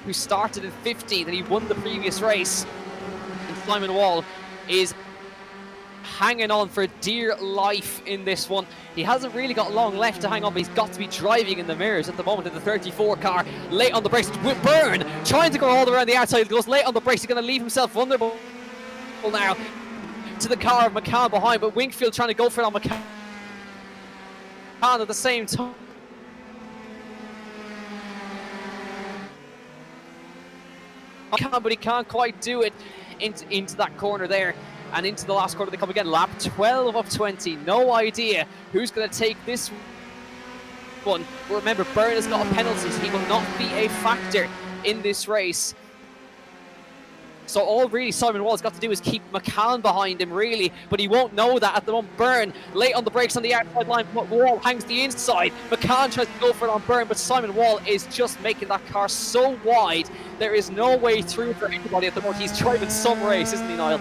who started in 15th, and he won the previous race. Simon Wall is hanging on for dear life in this one. He hasn't really got long left to hang on, but he's got to be driving in the mirrors at the moment in the 34 car. Late on the brakes with Byrne, trying to go all the way around the outside. He goes late on the brakes. He's going to leave himself vulnerable now to the car of McCann behind, but Wingfield trying to go for it on McCann at the same time. But he can't quite do it into that corner there, and into the last corner they come again. Lap 12 of 20. No idea who's going to take this one. But remember, Byrne has got a penalty, so he will not be a factor in this race. So all really Simon Wall's got to do is keep McCann behind him, really, but he won't know that at the moment. Byrne late on the brakes on the outside line, but Wall hangs the inside. McCann tries to go for it on Byrne, but Simon Wall is just making that car so wide. There is no way through for anybody at the moment. He's driving some race, isn't he, Niall?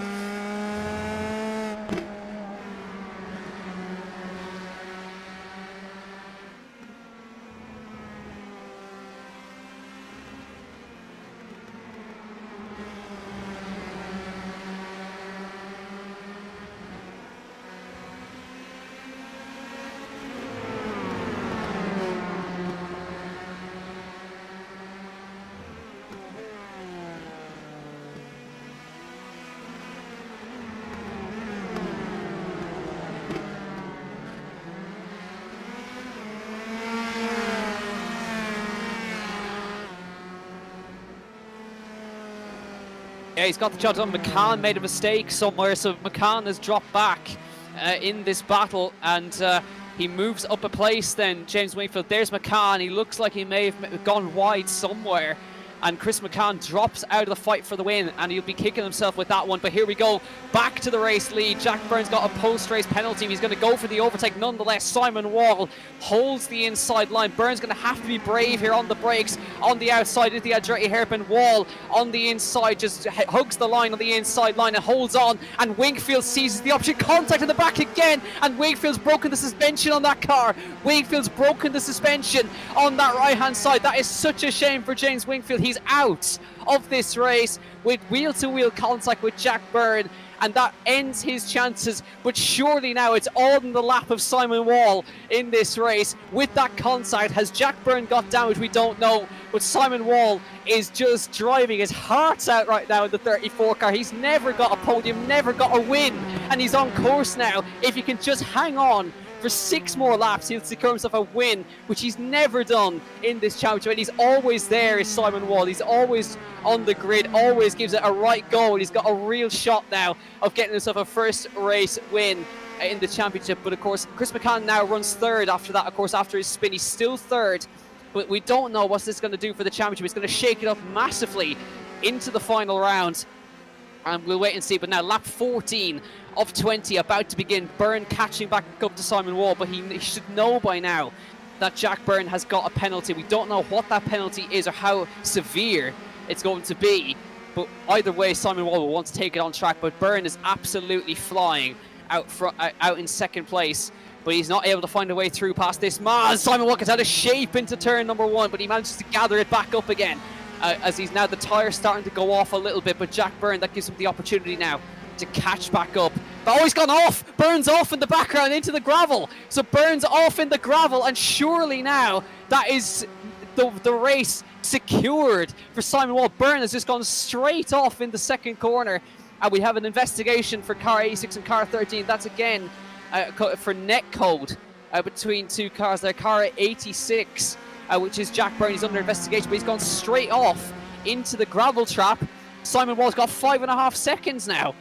Yeah, he's got the job done. McCann made a mistake somewhere, so McCann has dropped back in this battle, and he moves up a place then. James Wingfield, there's McCann. He looks like he may have gone wide somewhere, and Chris McCann drops out of the fight for the win, and he'll be kicking himself with that one. But here we go, back to the race lead. Jack Byrne's got a post-race penalty. He's going to go for the overtake nonetheless. Simon Wall holds the inside line. Byrne's going to have to be brave here on the brakes. On the outside is the Andretti hairpin. Wall on the inside just hugs the line on the inside line and holds on, and Wingfield seizes the option. Contact in the back again, and Wingfield's broken the suspension on that car. Wingfield's broken the suspension on that right-hand side. That is such a shame for James Wingfield. He's out of this race with wheel-to-wheel contact with Jack Byrne, and that ends his chances. But surely now it's all in the lap of Simon Wall in this race. With that contact, has Jack Byrne got damage? We don't know, but Simon Wall is just driving his hearts out right now in the 34 car. He's never got a podium, never got a win, and he's on course now. If he can just hang on for 6 more laps, he'll secure himself a win, which he's never done in this championship. And he's always there, is Simon Wall. He's always on the grid, always gives it a right go, and he's got a real shot now of getting himself a first race win in the championship. But of course, Chris McCann now runs third after that. Of course, after his spin, he's still third, but we don't know what this is going to do for the championship. It's going to shake it up massively into the final round, and we'll wait and see. But now lap 14 of 20 about to begin. Byrne catching back up to Simon Wall, but he should know by now that Jack Byrne has got a penalty. We don't know what that penalty is or how severe it's going to be, but either way Simon Wall will want to take it on track. But Byrne is absolutely flying out in second place, but he's not able to find a way through past this man. Simon Wall gets out of shape into turn number 1, but he manages to gather it back up again. as he's now, the tyre's starting to go off a little bit, but Jack Byrne, that gives him the opportunity now to catch back up. Oh, he's gone off! Byrne's off in the background into the gravel. So Byrne's off in the gravel, and surely now that is the race secured for Simon Wall. Byrne has just gone straight off in the second corner, and we have an investigation for car 86 and car 13. That's again for net code between two cars there. Car 86, which is Jack Byrne, he's under investigation, but he's gone straight off into the gravel trap. Simon Wall's got 5.5 seconds now,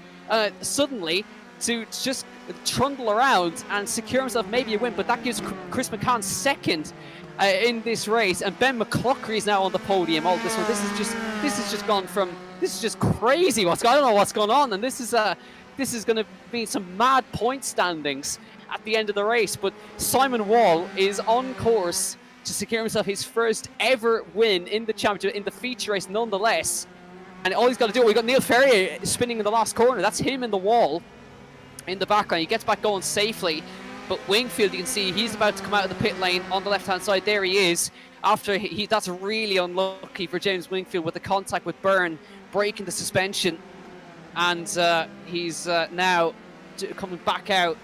suddenly, to just trundle around and secure himself maybe a win, but that gives Chris McCann second in this race, and Ben McCluckery is now on the podium. Oh, this one, this is just crazy. I don't know what's going on, and this is going to be some mad point standings at the end of the race. But Simon Wall is on course to secure himself his first ever win in the championship, in the feature race nonetheless. And all he's got to do, we got Neil Ferrier spinning in the last corner. That's him in the wall in the background. He gets back going safely. But Wingfield, you can see, he's about to come out of the pit lane on the left-hand side. There he is. After that's really unlucky for James Wingfield with the contact with Byrne, breaking the suspension. And he's now coming back out,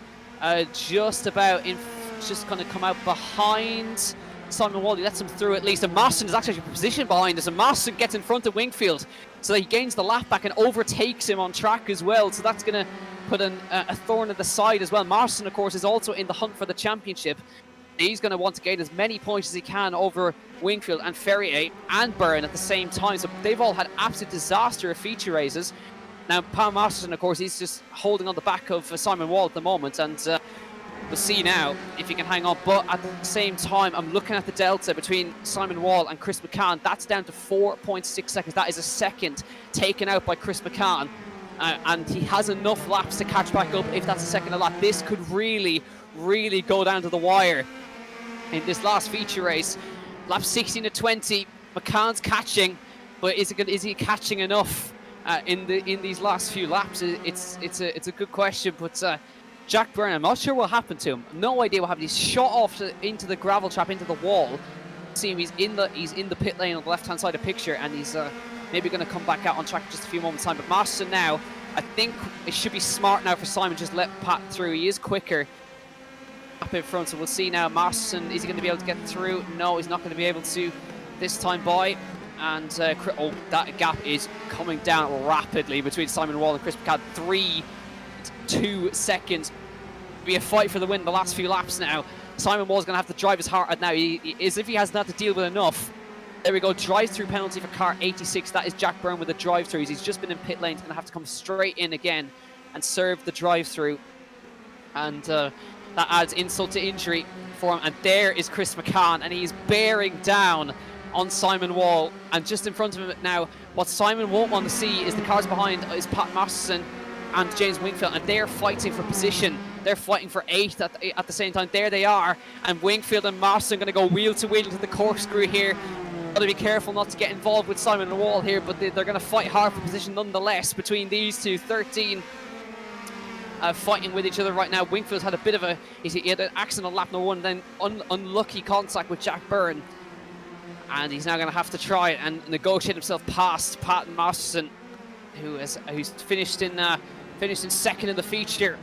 just about in, just going to come out behind Simon Wall. He lets him through at least, and Marston is actually positioned behind us, and Marston gets in front of Wingfield, so that he gains the lap back and overtakes him on track as well. So that's going to put a thorn in the side as well. Marston, of course, is also in the hunt for the championship. He's going to want to gain as many points as he can over Wingfield and Ferrier and Byrne at the same time. So they've all had absolute disaster of feature races. Now, Pam Masterson, of course, he's just holding on the back of Simon Wall at the moment, and we'll see now if he can hang on. But at the same time, I'm looking at the delta between Simon Wall and Chris McCann. That's down to 4.6 seconds. That is a second taken out by Chris McCann. And he has enough laps to catch back up if that's a second a lap. This could really, really go down to the wire in this last feature race. Lap 16 to 20, McCann's catching, but is he catching enough in these last few laps? It's a good question, but Jack Byrne, I'm not sure what happened to him. No idea what happened. He's shot off into the gravel trap, into the wall. See him, he's in the pit lane on the left-hand side of the picture, and he's maybe going to come back out on track in just a few moments' time. But Marston now, I think it should be smart now for Simon, just let Pat through. He is quicker up in front, so we'll see now. Marston, is he going to be able to get through? No, he's not going to be able to this time by. And that gap is coming down rapidly between Simon Wall and Chris McCann. 3-2 seconds. It'll be a fight for the win the last few laps now. Simon Wall's going to have to drive his heart out now. As if he hasn't had to deal with enough. There we go, drive-through penalty for car 86. That is Jack Byrne with the drive-throughs. He's just been in pit lane. He's going to have to come straight in again and serve the drive-through. And that adds insult to injury for him. And there is Chris McCann, and he's bearing down on Simon Wall. And just in front of him now, what Simon won't want to see is the cars behind is Pat Masterson and James Wingfield, and they're fighting for position. They're fighting for 8th at the same time. There they are, and Wingfield and Masterson going to go wheel to wheel into the corkscrew here. Got to be careful not to get involved with Simon Wall here, but they're going to fight hard for position nonetheless between these two. 13 fighting with each other right now. Wingfield's had a bit of he had an accident on lap number 1, then unlucky contact with Jack Byrne, and he's now going to have to try and negotiate himself past Pat Masterson, who's finished in second in the feature.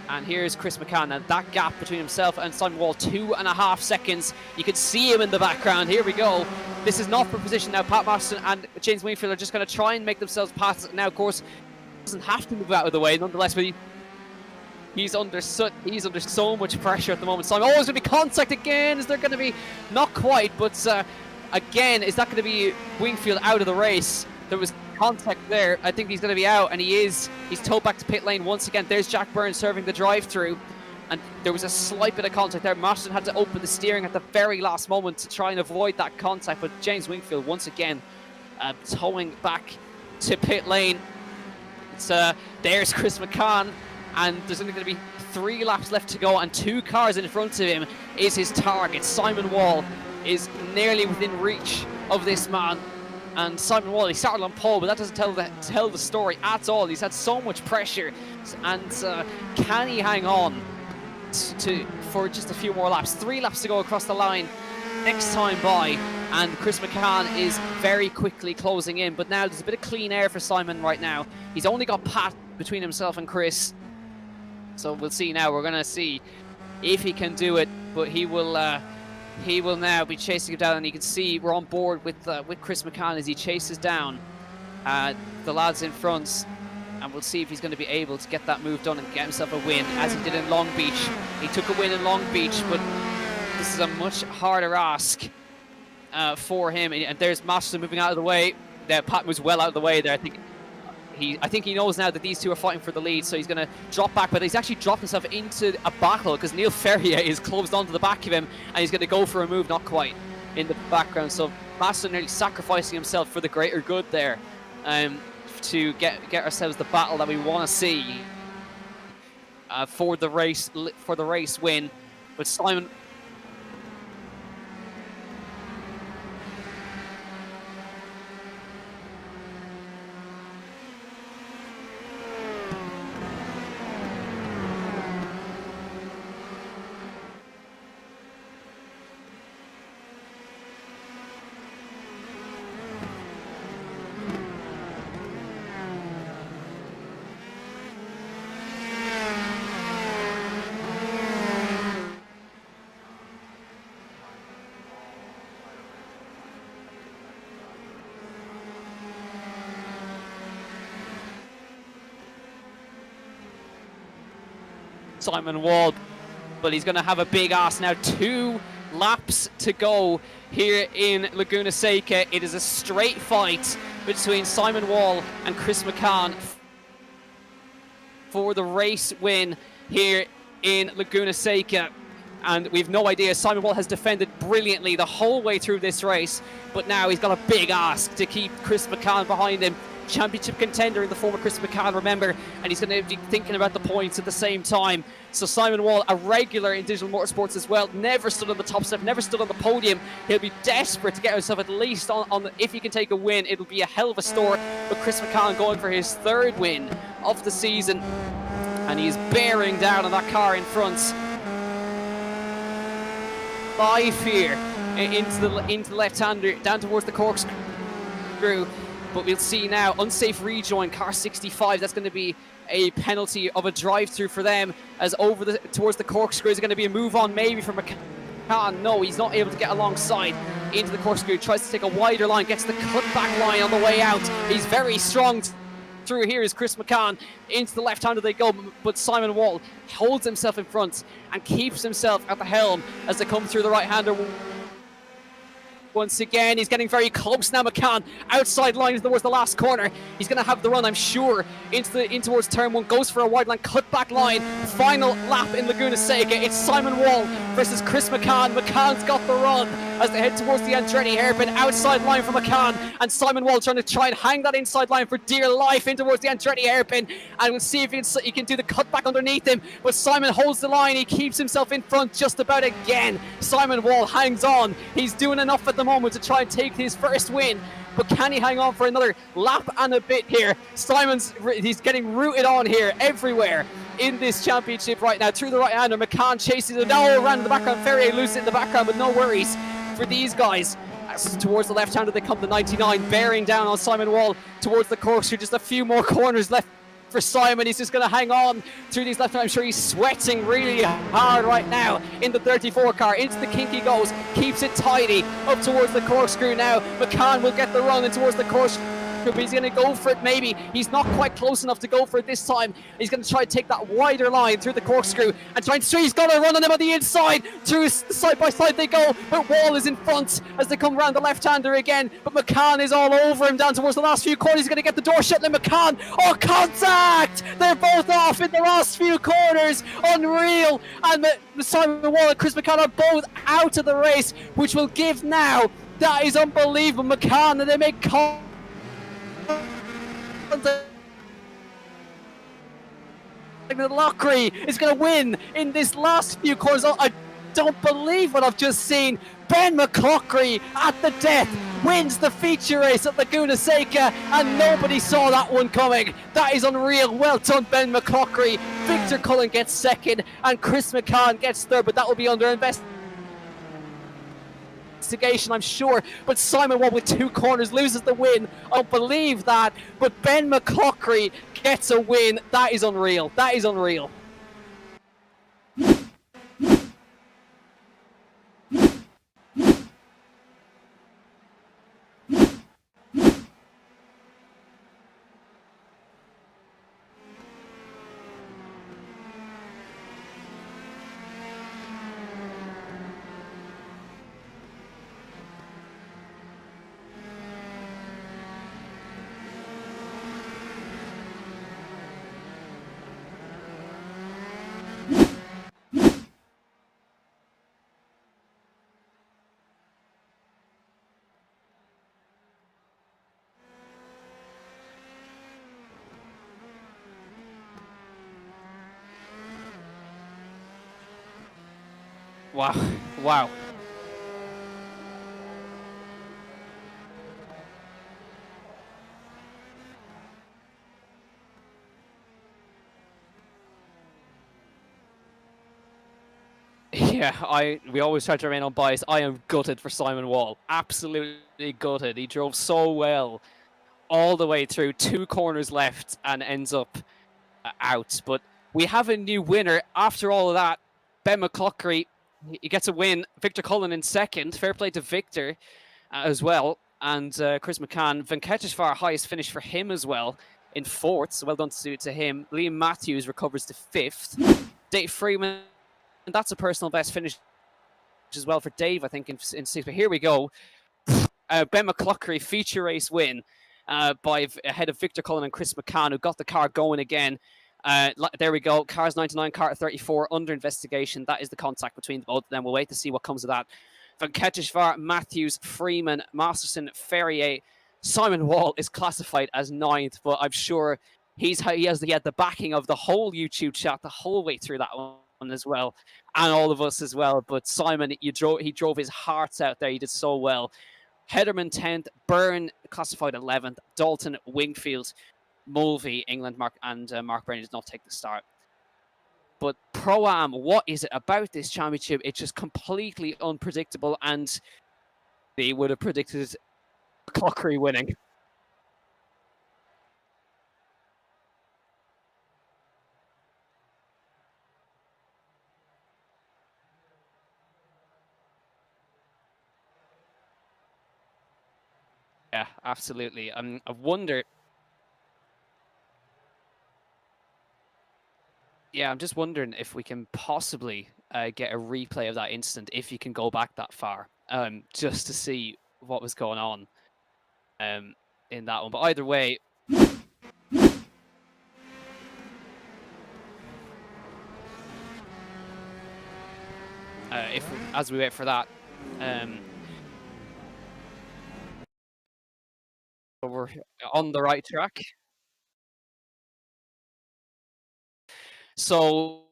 And here's Chris McCann. Now that gap between himself and Simon Wall, 2.5 seconds. You can see him in the background. Here we go. This is not for position now. Pat Masterson and James Wingfield are just going to try and make themselves pass. Now, of course, doesn't have to move out of the way. Nonetheless, but he's under so much pressure at the moment. Simon, it's going to be contact again. Is there going to be? Not quite, but again, is that going to be Wingfield out of the race? There was contact there. I think he's going to be out, and he's towed back to pit lane once again. There's Jack Byrne serving the drive-through, and there was a slight bit of contact there. Marston had to open the steering at the very last moment to try and avoid that contact, but James Wingfield once again towing back to pit lane. There's Chris McCann, and there's only going to be 3 laps left to go, and 2 cars in front of him is his target. Simon Wall is nearly within reach of this man. And Simon Wall, he started on pole, but that doesn't tell the story at all. He's had so much pressure, and can he hang on for just a few more laps? 3 laps to go across the line next time by, and Chris McCann is very quickly closing in. But now there's a bit of clean air for Simon right now. He's only got Pat between himself and Chris. So we'll see now. We're going to see if he can do it, but he will now be chasing him down, and you can see we're on board with Chris McCann as he chases down the lads in front, and we'll see if he's going to be able to get that move done and get himself a win, as he did in Long Beach. He took a win in Long Beach, but this is a much harder ask for him. And there's Masterson moving out of the way. Pat was well out of the way there. I think he knows now that these two are fighting for the lead, so he's going to drop back, but he's actually dropped himself into a battle because Neil Ferrier is closed onto the back of him, and he's going to go for a move, not quite, in the background. So Masterson nearly sacrificing himself for the greater good there, to get ourselves the battle that we want to see for the race win. But Simon, Simon Wall, but he's going to have a big ass now. 2 laps to go here in Laguna Seca. It is a straight fight between Simon Wall and Chris McCann for the race win here in Laguna Seca. And we've no idea. Simon Wall has defended brilliantly the whole way through this race, but now he's got a big ask to keep Chris McCann behind him. Championship contender in the form of Chris McCann, remember, and he's going to be thinking about the points at the same time. So Simon Wall, a regular in Digital Motorsports as well, never stood on the top step, never stood on the podium. He'll be desperate to get himself at least on the, if he can take a win, it'll be a hell of a start. But Chris McCann going for his 3rd win of the season, and he's bearing down on that car in front. 5 here into the left-hander, down towards the corkscrew. But we'll see now, unsafe rejoin, car 65, that's going to be a penalty of a drive-through for them, as towards the corkscrew is going to be a move on maybe from McCann. No, he's not able to get alongside into the corkscrew, tries to take a wider line, gets the cutback line on the way out. He's very strong through here is Chris McCann. Into the left-hander they go, but Simon Wall holds himself in front and keeps himself at the helm as they come through the right-hander. Once again, he's getting very close now. McCann outside line towards the last corner. He's going to have the run, I'm sure, in towards turn 1. Goes for a wide line, cutback line. Final lap in Laguna Seca. It's Simon Wall versus Chris McCann. McCann's got the run as they head towards the Andretti hairpin. Outside line for McCann, and Simon Wall trying to hang that inside line for dear life in towards the Andretti hairpin. And we'll see if he can do the cutback underneath him. But Simon holds the line. He keeps himself in front just about again. Simon Wall hangs on. He's doing enough at the moment to try and take his first win, but can he hang on for another lap and a bit here? He's getting rooted on here everywhere in this championship right now. Through the right hander, McCann chases it now around in the background. Ferrier loose in the background, but no worries for these guys. As towards the left hander they come, the 99 bearing down on Simon Wall towards the corkscrew. Just a few more corners left for Simon. He's just going to hang on through these left. I'm sure he's sweating really hard right now in the 34 car. Into the kink he goes, keeps it tidy up towards the corkscrew now. McCann will get the run in towards the corkscrew, but he's going to go for it maybe. He's not quite close enough to go for it this time. He's going to try to take that wider line through the corkscrew and try and see. He's got to run on them on the inside. Through side by side they go, but Wall is in front as they come around the left-hander again. But McCann is all over him down towards the last few corners. He's going to get the door shut, and McCann, oh, contact! They're both off in the last few corners. Unreal. And Simon Wall and Chris McCann are both out of the race, which will give now, that is unbelievable, McCann, and they make Lockery is going to win in this last few corners. I don't believe what I've just seen. Ben McLaughlin at the death wins the feature race at Laguna Seca, and nobody saw that one coming. That is unreal. Well done, Ben McLaughlin. Victor Cullen gets second and Chris McCann gets third, but that will be under investigation investigation, I'm sure. But Simon Wall with 2 corners loses the win. I don't believe that. But Ben McClockery gets a win. That is unreal. That is unreal. Wow. Wow. Yeah, we always try to remain unbiased. I am gutted for Simon Wall. Absolutely gutted. He drove so well all the way through, 2 corners left, and ends up out. But we have a new winner after all of that. Ben McClockery, he gets a win. Victor Cullen in second. Fair play to Victor as well. And Chris McCann, Venkateshwar, highest finish for him as well in fourth. So well done to him. Liam Matthews recovers to fifth. Dave Freeman, and that's a personal best finish as well for Dave, I think, in sixth. But here we go. Ben McClockery feature race win ahead of Victor Cullen and Chris McCann, who got the car going again. There we go. Cars 99, car 34 under investigation. That is the contact between both of them. We'll wait to see what comes of that. Venkateshwar, Matthews, Freeman, Masterson, Ferrier, Simon Wall is classified as 9th, but I'm sure he had the backing of the whole YouTube chat the whole way through that one as well, and all of us as well. But Simon, he drove his hearts out there. He did so well. Hederman 10th, Byrne classified 11th, Dalton, Wingfield, Mulvey, England, Mark Brady does not take the start. But Pro-Am, what is it about this championship? It's just completely unpredictable, and they would have predicted Clockery winning. Yeah, absolutely. I wonder. Yeah, I'm just wondering if we can possibly get a replay of that instant, if you can go back that far, just to see what was going on in that one. But either way, as we wait for that, we're on the right track. So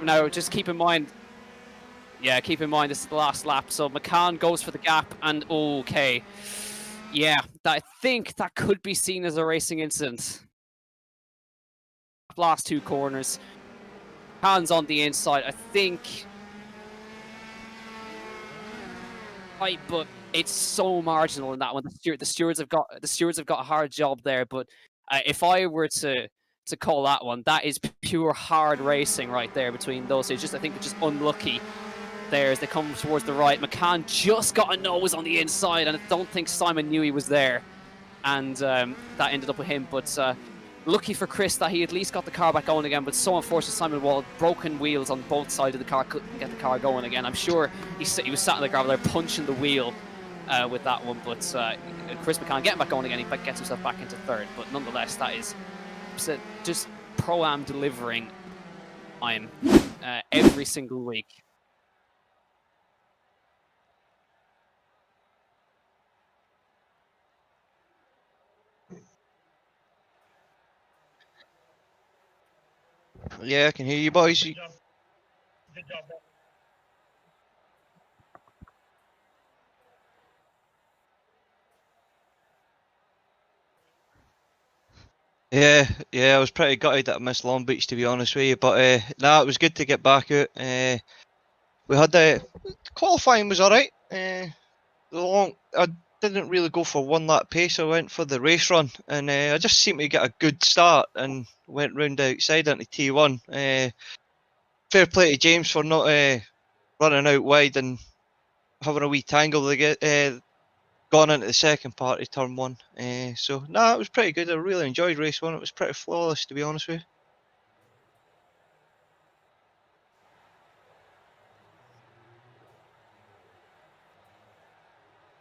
now just keep in mind, this is the last lap. So McCann goes for the gap, and okay, yeah, I think that could be seen as a racing incident. Last 2 corners, hands on the inside, I think. Right, but it's so marginal in that one. The stewards have got a hard job there. But if I were to call that one, that is pure hard racing right there between those two. I think they're just unlucky there as they come towards the right. McCann just got a nose on the inside, and I don't think Simon knew he was there, and that ended up with him. But lucky for Chris that he at least got the car back going again, but so unfortunate Simon Wall, broken wheels on both sides of the car, couldn't get the car going again. I'm sure he was sat in the gravel there punching the wheel with that one, but Chris McCann getting back going again, he gets himself back into third. But nonetheless, that is just Pro-Am delivering time every single week. Yeah, I can hear you, boys. Good job. Yeah, I was pretty gutted that I missed Long Beach, to be honest with you. But nah, it was good to get back out. we had the qualifying was alright. I didn't really go for one lap pace. I went for the race run, and I just seemed to get a good start and went round the outside into T1. Fair play to James for not running out wide and having a wee tangle to get gone into the second part of turn one. So it was pretty good. I really enjoyed race one. It was pretty flawless, to be honest with you.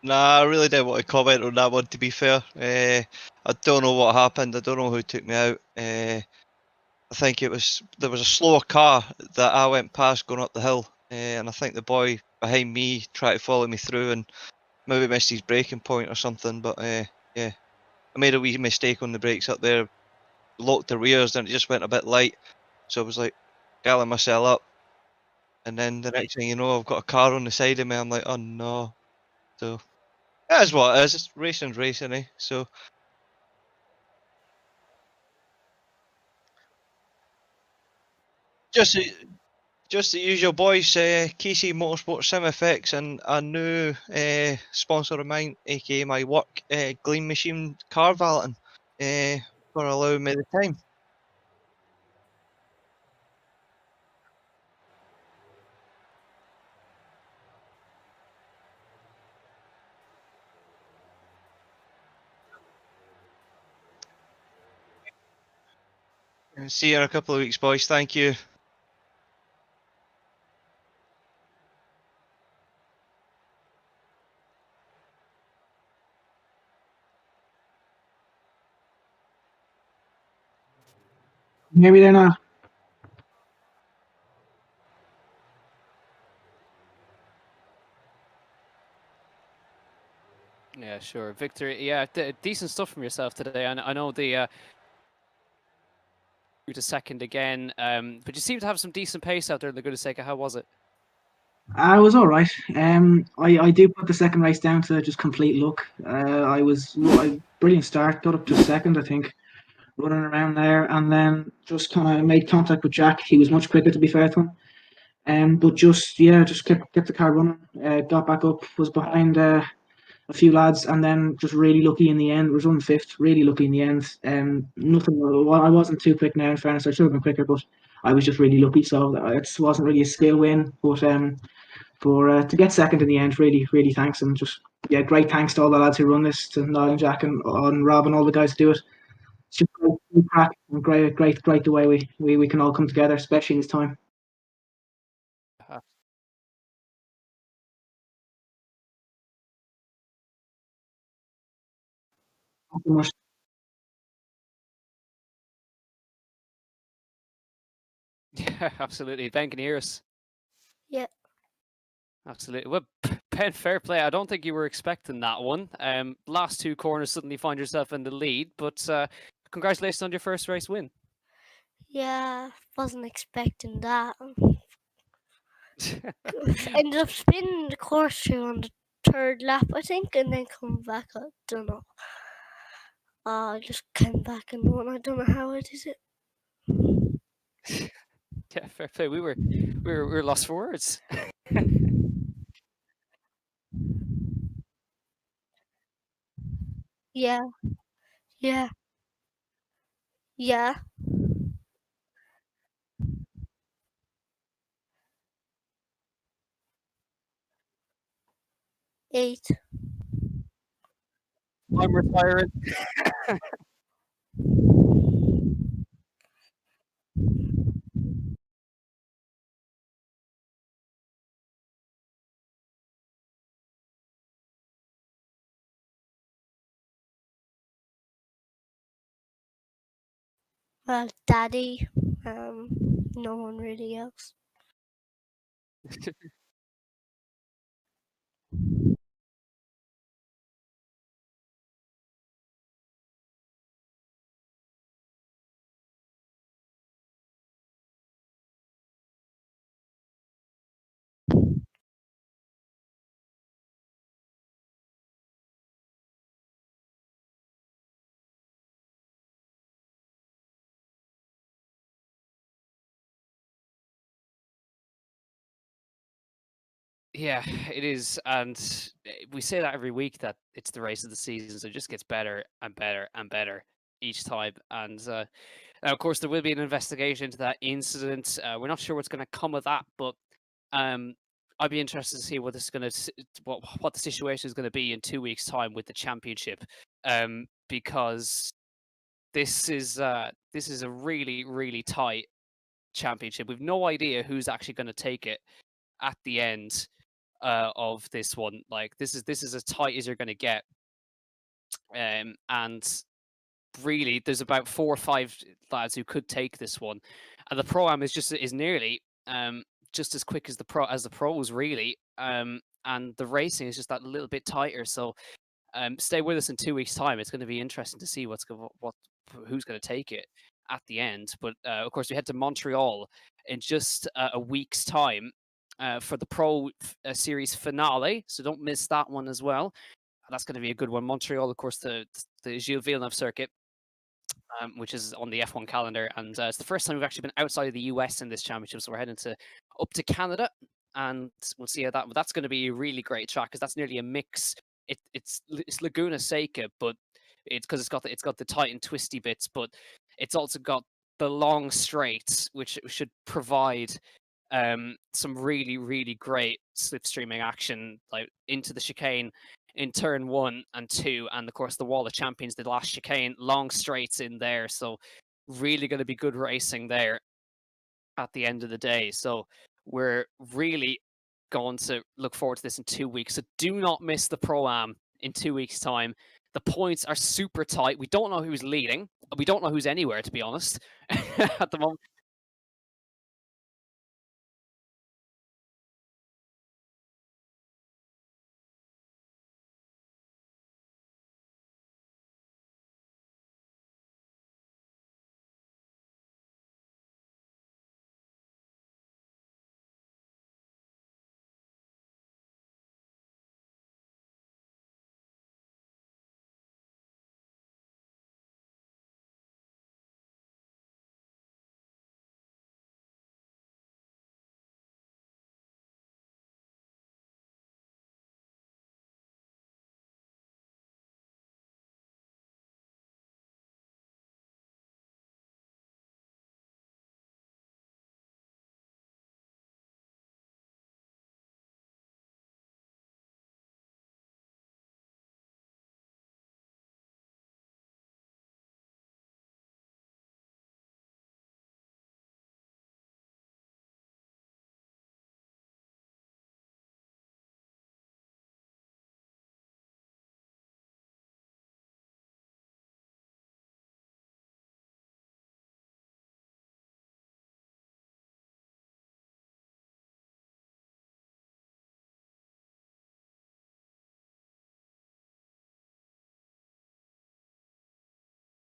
Nah, I really didn't want to comment on that one, to be fair. I don't know what happened. I don't know who took me out. I think there was a slower car that I went past going up the hill, and I think the boy behind me tried to follow me through and maybe missed his braking point or something. But yeah, I made a wee mistake on the brakes up there, locked the rears, and it just went a bit light. So I was like, galling myself up, and then the next thing you know, I've got a car on the side of me. I'm like, oh no. So that's what it is. It's racing's racing, eh? So just just the usual boys, Casey Motorsport SimFX and a new sponsor of mine, aka my work, Gleam Machine Car Valeting, for allowing me the time. See you in a couple of weeks, boys. Thank you. Maybe they're not. Yeah, sure. Victor, yeah, decent stuff from yourself today. I know the to second again, but you seem to have some decent pace out there in Laguna Seca. How was it? I was all right. I do put the second race down to just complete luck. Brilliant start, got up to second, I think, running around there, and then just kind of made contact with Jack. He was much quicker, to be fair to him. But just kept the car running. Got back up, was behind a few lads, and then just really lucky in the end. Was running fifth, really lucky in the end. Nothing. Well, I wasn't too quick now. In fairness, I should have been quicker, but I was just really lucky. So it wasn't really a skill win, but for to get second in the end, really, really thanks, and just great thanks to all the lads who run this, to Niall and Jack and Rob and all the guys who do it. It's just great crack and great the way we can all come together, especially in this time. Thank you very much. Yeah, absolutely. Ben, can you hear us? Yeah. Absolutely. Well, Ben, fair play. I don't think you were expecting that one. Last two corners, suddenly find yourself in the lead, but congratulations on your first race win. Yeah, wasn't expecting that. Ended up spinning the course through on the third lap, I think, and then come back. I don't know. I just came back and won. I don't know how I did it. Yeah, fair play. We were lost for words. Yeah, yeah, yeah. 8. I'm retiring. Well, Daddy. No one really else. Yeah, it is, and we say that every week that it's the race of the season, so it just gets better and better and better each time. And now, of course, there will be an investigation into that incident. We're not sure what's going to come of that, but I'd be interested to see what this is going to what the situation is going to be in 2 weeks' time with the championship, because this is a really tight championship. We've no idea who's actually going to take it at the end of this one. Like this is as tight as you're going to get, and really there's about 4 or 5 lads who could take this one, and the Pro-Am is nearly just as quick as the pros really, and the racing is just that little bit tighter. So stay with us in 2 weeks' time. It's going to be interesting to see who's going to take it at the end. But of course, we head to Montreal in just a week's time for the Pro Series finale. So don't miss that one as well. That's going to be a good one. Montreal, of course, the Gilles Villeneuve circuit, which is on the F1 calendar, and it's the first time we've actually been outside of the US in this championship. So we're heading up to Canada, and we'll see how that's going to be a really great track, because that's nearly a mix. It's Laguna Seca, but it's because it's got the tight and twisty bits, but it's also got the long straights, which should provide some really great slipstreaming action, like into the chicane in turn 1 and 2, and of course the Wall of Champions, the last chicane, long straights in there. So really going to be good racing there at the end of the day. So we're really going to look forward to this in 2 weeks. So do not miss the Pro-Am in 2 weeks' time. The points are super tight. We don't know who's leading. We don't know who's anywhere, to be honest, at the moment.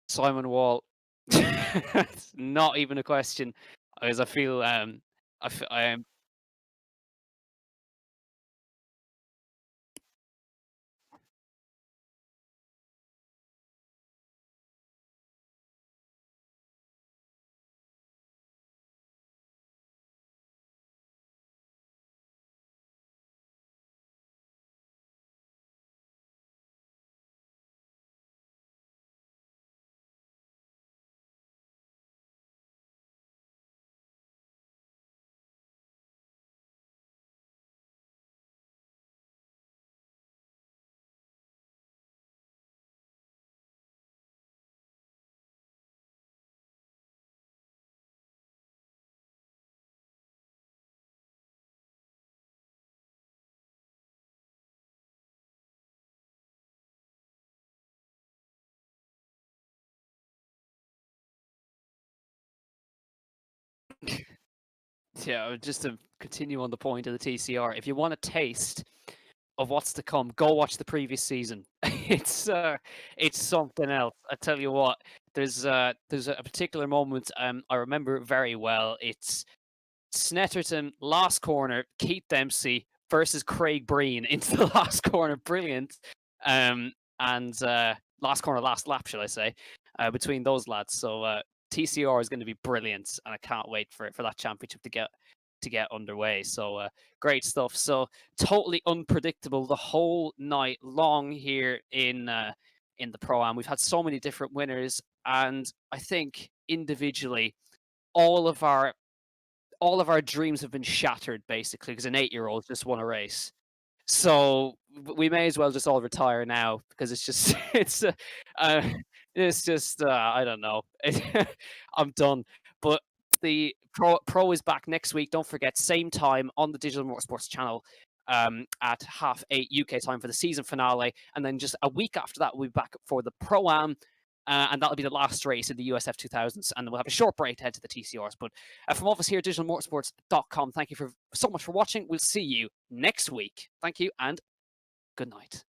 Simon Wall. It's not even a question, because I feel I am. Yeah, just to continue on the point of the TCR, if you want a taste of what's to come, go watch the previous season. It's something else. I tell you what, there's a particular moment I remember very well. It's Snetterton last corner, Keith Dempsey versus Craig Breen into the last corner. Brilliant. And last corner, last lap, shall I say, between those lads. So TCR is going to be brilliant, and I can't wait for that championship to to get underway. So great stuff. So totally unpredictable the whole night long here in the Pro-Am. We've had so many different winners, and I think individually all of our dreams have been shattered basically because an 8-year-old just won a race. So we may as well just all retire now because it's just it's just I don't know. I'm done. But the Pro is back next week. Don't forget, same time on the Digital Motorsports channel at 8:30 UK time for the season finale, and then just a week after that we'll be back for the Pro-Am. And that'll be the last race in the USF2000s, and then we'll have a short break to head to the TCRs. But from all of us here at digitalmotorsports.com, thank you so much for watching. We'll see you next week. Thank you, and good night.